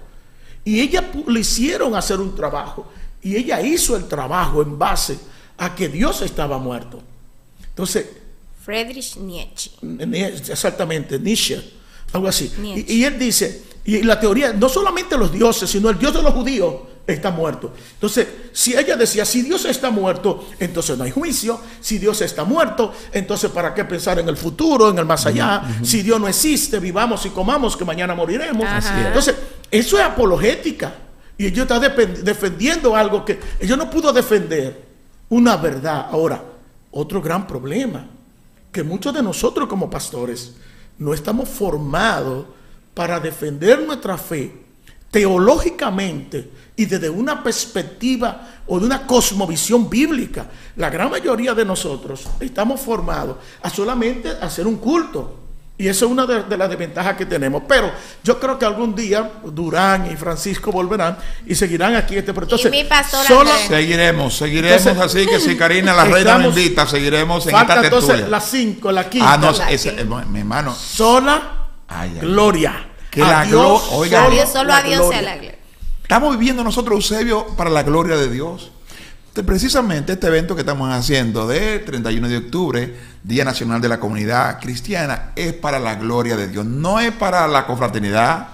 Y ella le hicieron hacer un trabajo. Y ella hizo el trabajo en base a que Dios estaba muerto. Entonces, Friedrich Nietzsche. Exactamente, Nietzsche, algo así. Y él dice, y la teoría, no solamente los dioses, sino el Dios de los judíos está muerto. Entonces, si ella decía, si Dios está muerto, entonces no hay juicio. Si Dios está muerto, entonces ¿para qué pensar en el futuro, en el más allá? Si Dios no existe, vivamos y comamos, que mañana moriremos. Entonces, eso es apologética. Y ella está defendiendo algo que ella no pudo defender, una verdad. Ahora, otro gran problema, que muchos de nosotros como pastores no estamos formados para defender nuestra fe teológicamente y desde una perspectiva o de una cosmovisión bíblica. La gran mayoría de nosotros estamos formados a solamente hacer un culto. Y eso es una de las desventajas que tenemos. Pero yo creo que algún día Durán y Francisco volverán y seguirán aquí. Pero entonces, y mi pastor seguiremos entonces, así que si Karina la reina me invita, seguiremos en esta tertulia. Entonces la 5, la 5. Mi hermano. Sola gloria. Que la gloria. Solo a Dios sea la gloria. Estamos viviendo nosotros, Eusebio, para la gloria de Dios. Precisamente este evento que estamos haciendo de 31 de octubre, Día Nacional de la Comunidad Cristiana, es para la gloria de Dios. No es para la confraternidad,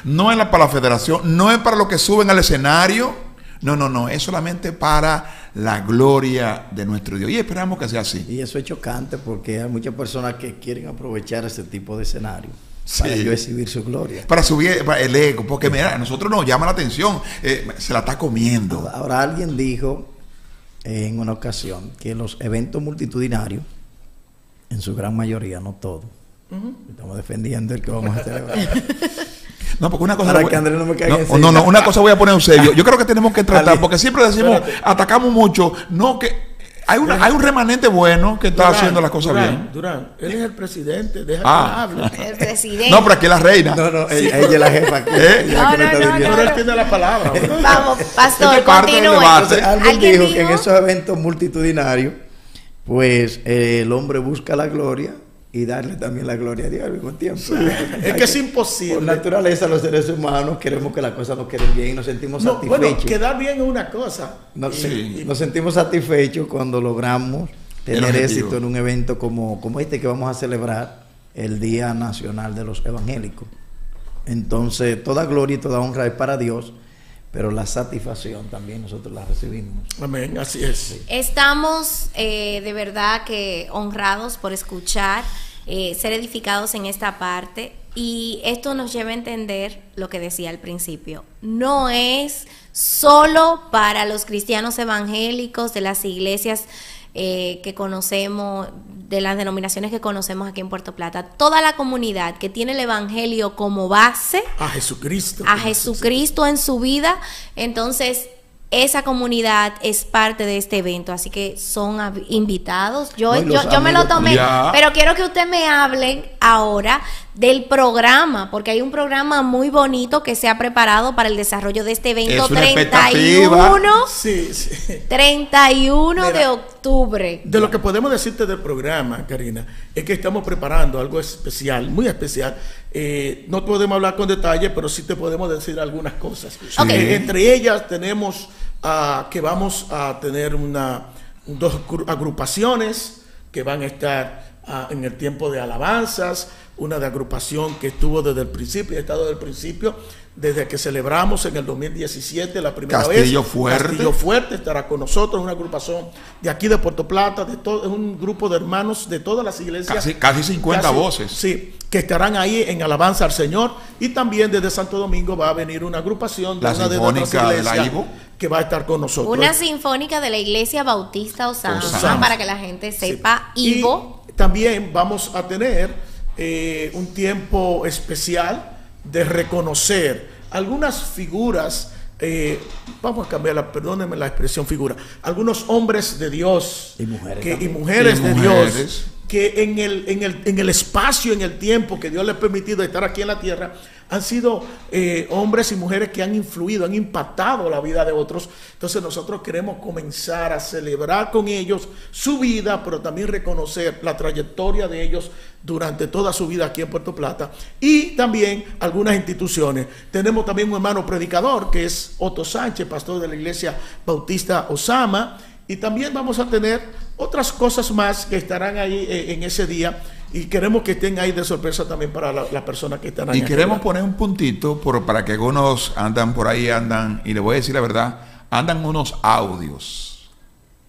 no es para la federación, no es para los que suben al escenario. No, es solamente para la gloria de nuestro Dios. Y esperamos que sea así. Y eso es chocante porque hay muchas personas que quieren aprovechar ese tipo de escenario. Para yo exhibir su gloria. Para subir el ego, porque mira, a nosotros nos llama la atención, se la está comiendo. Ahora alguien dijo en una ocasión que los eventos multitudinarios, en su gran mayoría, no todos, estamos defendiendo el que vamos a celebrar. No, porque una cosa. Para que Andrés no me caiga no, una cosa voy a poner en serio. Yo creo que tenemos que tratar, porque siempre decimos, atacamos mucho. No, que hay un remanente bueno que está haciendo las cosas bien. Durán, él es el presidente, deja que hable. El presidente. No, pero aquí es la reina. No, ella es la jefa. Pero él tiene la palabra. Vamos, pastor, continúe. Entonces, alguien dijo que en esos eventos multitudinarios, pues el hombre busca la gloria y darle también la gloria a Dios al mismo tiempo. Sí, es que es imposible. Por naturaleza, los seres humanos queremos que las cosas nos queden bien y nos sentimos satisfechos. Bueno, quedar bien es una cosa. Nos sentimos satisfechos cuando logramos tener éxito en un evento como este que vamos a celebrar, el Día Nacional de los Evangélicos. Entonces, toda gloria y toda honra es para Dios, pero la satisfacción también nosotros la recibimos. Amén, así es. Estamos de verdad que honrados por escuchar, ser edificados en esta parte, y esto nos lleva a entender lo que decía al principio. No es solo para los cristianos evangélicos de las iglesias que conocemos, de las denominaciones que conocemos aquí en Puerto Plata. Toda la comunidad que tiene el evangelio como base, a Jesucristo en su vida, entonces esa comunidad es parte de este evento, así que son invitados. Yo me lo tomé, pero quiero que usted me hable ahora del programa, porque hay un programa muy bonito que se ha preparado para el desarrollo de este evento. 31 de octubre. De lo que podemos decirte del programa, Karina, es que estamos preparando algo especial, muy especial. No podemos hablar con detalle, pero sí te podemos decir algunas cosas. Entre ellas tenemos que vamos a tener dos agrupaciones que van a estar en el tiempo de alabanzas. Una de agrupación que estuvo desde el principio, ha estado desde el principio, desde que celebramos en el 2017 la primera vez. Castillo Fuerte estará con nosotros, una agrupación de aquí de Puerto Plata, es un grupo de hermanos de todas las iglesias. Casi 50 voces. Sí, que estarán ahí en alabanza al Señor. Y también desde Santo Domingo va a venir una agrupación de una de nuestras iglesias que va a estar con nosotros. Una sinfónica de la Iglesia Bautista Osama, para que la gente sepa, Ivo. Y también vamos a tener un tiempo especial de reconocer algunas figuras, vamos a cambiarla, perdónenme la expresión figura, algunos hombres de Dios y mujeres de Dios que en el espacio, en el tiempo que Dios les ha permitido estar aquí en la tierra, han sido hombres y mujeres que han influido, han impactado la vida de otros. Entonces nosotros queremos comenzar a celebrar con ellos su vida, pero también reconocer la trayectoria de ellos durante toda su vida aquí en Puerto Plata, y también algunas instituciones. Tenemos también un hermano predicador que es Otto Sánchez, pastor de la Iglesia Bautista Osama, y también vamos a tener otras cosas más que estarán ahí en ese día, y queremos que estén ahí de sorpresa también para las personas que están ahí. Y queremos poner un puntito para que algunos andan por ahí, y le voy a decir la verdad, andan unos audios.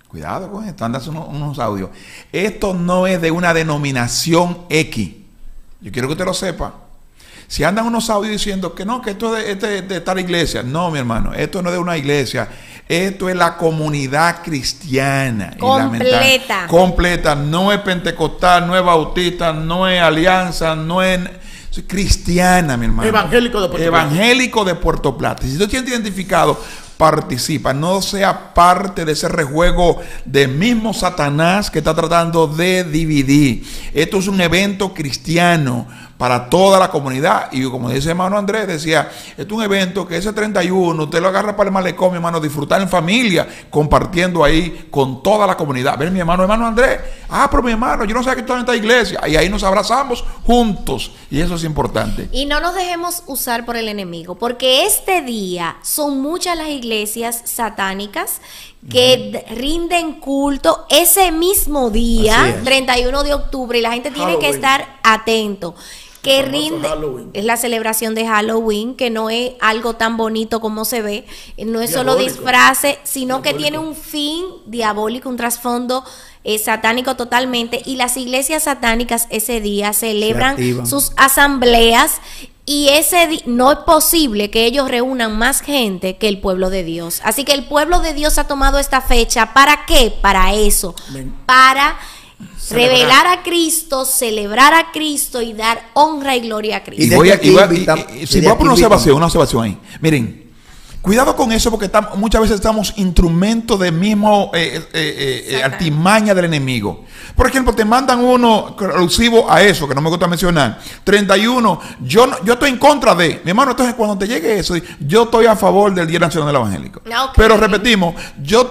Cuidado con esto, andan unos audios. Esto no es de una denominación X. Yo quiero que usted lo sepa. Si andan unos audios diciendo que no, que esto es de tal iglesia. No, mi hermano, esto no es de una iglesia. Esto es la comunidad cristiana. Completa. Completa. No es pentecostal, no es bautista, no es alianza, no es cristiana, mi hermano. Evangélico de Puerto Plata. Si usted tiene identificado, participa, no sea parte de ese rejuego del mismo Satanás que está tratando de dividir. Esto es un evento cristiano para toda la comunidad, y como dice hermano Andrés, decía, esto es un evento que ese 31 usted lo agarra para el malecón, mi hermano, disfrutar en familia, compartiendo ahí con toda la comunidad. Ven, mi hermano Andrés, pero mi hermano, yo no sé que tú en esta iglesia, y ahí nos abrazamos juntos, y eso es importante. Y no nos dejemos usar por el enemigo, porque este día son muchas las iglesias satánicas que rinden culto ese mismo día, 31 de octubre, y la gente tiene que estar atento. Que rinde, es la celebración de Halloween, que no es algo tan bonito como se ve, no es solo disfraces, sino que tiene un fin diabólico, un trasfondo satánico totalmente, y las iglesias satánicas ese día celebran activan sus asambleas, y no es posible que ellos reúnan más gente que el pueblo de Dios. Así que el pueblo de Dios ha tomado esta fecha, ¿para qué? Para eso, para revelar a Cristo, celebrar a Cristo y dar honra y gloria a Cristo. Si voy a poner una observación ahí. Miren, cuidado con eso, porque muchas veces estamos instrumentos de mismo artimaña del enemigo. Por ejemplo, te mandan uno alusivo a eso, que no me gusta mencionar. 31, yo estoy en contra de. Mi hermano, entonces cuando te llegue eso, yo estoy a favor del Día Nacional del Evangélico. Okay. Pero repetimos, yo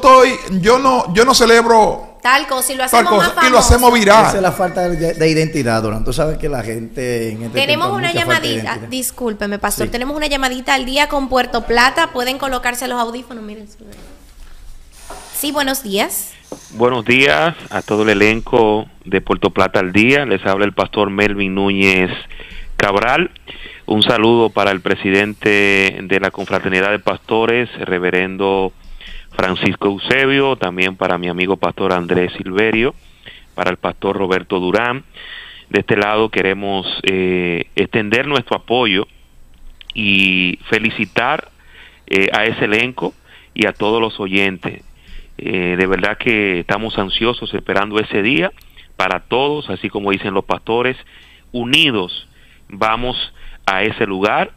no celebro tal cosa, y lo hacemos más famoso. Y lo hacemos viral. Esa es la falta de identidad, Durán. Tú sabes que la gente en este tenemos una llamadita, discúlpeme, pastor, sí. Tenemos una llamadita al día con Puerto Plata. Pueden colocarse los audífonos, miren. Sí, buenos días. Buenos días a todo el elenco de Puerto Plata al día. Les habla el pastor Melvin Núñez Cabral. Un saludo para el presidente de la Confraternidad de Pastores, reverendo Francisco Eusebio, también para mi amigo pastor Andrés Silverio, para el pastor Roberto Durán. De este lado queremos extender nuestro apoyo y felicitar a ese elenco y a todos los oyentes. De verdad que estamos ansiosos esperando ese día para todos, así como dicen los pastores, unidos vamos a ese lugar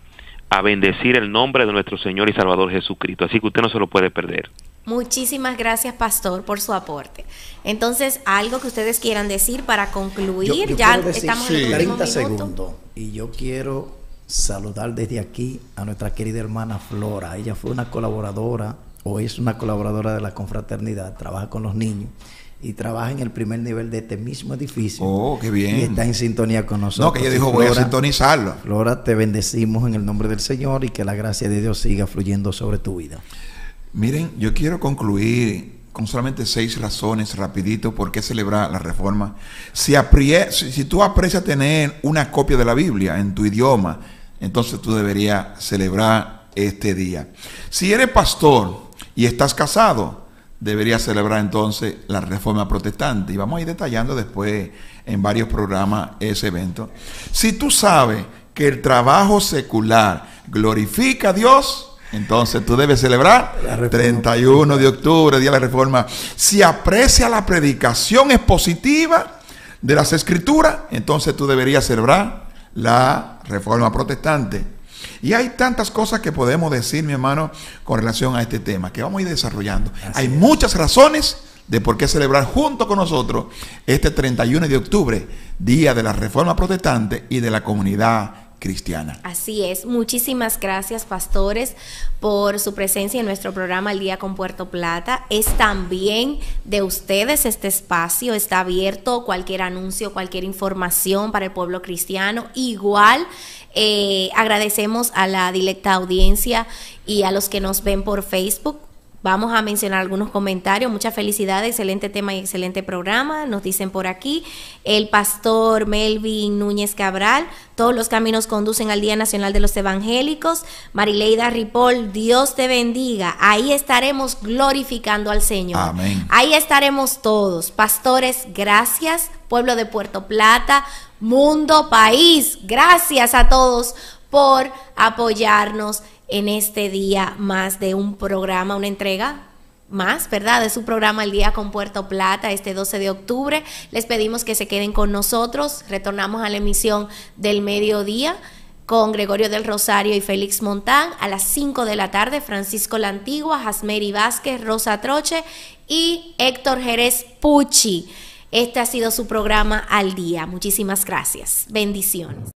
a bendecir el nombre de nuestro Señor y Salvador Jesucristo. Así que usted no se lo puede perder. Muchísimas gracias, pastor, por su aporte. Entonces, algo que ustedes quieran decir para concluir. Yo ya decir, estamos en el 30 segundos. Y yo quiero saludar desde aquí a nuestra querida hermana Flora. Ella fue una colaboradora, o es una colaboradora de la confraternidad, trabaja con los niños y trabaja en el primer nivel de este mismo edificio. Oh, qué bien. Y está en sintonía con nosotros. No, que ella dijo, Flora, voy a sintonizarlo. Flora, te bendecimos en el nombre del Señor y que la gracia de Dios siga fluyendo sobre tu vida. Miren, yo quiero concluir con solamente 6 razones, rapidito, por qué celebrar la Reforma. Si tú aprecias tener una copia de la Biblia en tu idioma, entonces tú deberías celebrar este día. Si eres pastor y estás casado, deberías celebrar entonces la Reforma Protestante. Y vamos a ir detallando después en varios programas ese evento. Si tú sabes que el trabajo secular glorifica a Dios, entonces tú debes celebrar 31 de octubre, Día de la Reforma. Si aprecia la predicación expositiva de las Escrituras, entonces tú deberías celebrar la Reforma Protestante. Y hay tantas cosas que podemos decir, mi hermano, con relación a este tema, que vamos a ir desarrollando. Hay muchas razones de por qué celebrar junto con nosotros este 31 de octubre, Día de la Reforma Protestante y de la comunidad cristiana. Así es. Muchísimas gracias, pastores, por su presencia en nuestro programa El Día con Puerto Plata. Es también de ustedes este espacio, está abierto. Cualquier anuncio, cualquier información para el pueblo cristiano. Igual agradecemos a la directa audiencia y a los que nos ven por Facebook. Vamos a mencionar algunos comentarios. Muchas felicidades, excelente tema y excelente programa. Nos dicen por aquí, el pastor Melvin Núñez Cabral, todos los caminos conducen al Día Nacional de los Evangélicos. Marileida Ripoll, Dios te bendiga. Ahí estaremos glorificando al Señor. Amén. Ahí estaremos todos. Pastores, gracias. Pueblo de Puerto Plata, mundo, país, gracias a todos por apoyarnos en este día más de un programa, una entrega más, ¿verdad? De su programa El Día con Puerto Plata, este 12 de octubre. Les pedimos que se queden con nosotros. Retornamos a la emisión del mediodía con Gregorio del Rosario y Félix Montán. A las 5 de la tarde, Francisco La Antigua, Jasmeri Vázquez, Rosa Troche y Héctor Jerez Pucci. Este ha sido su programa Al Día. Muchísimas gracias. Bendiciones.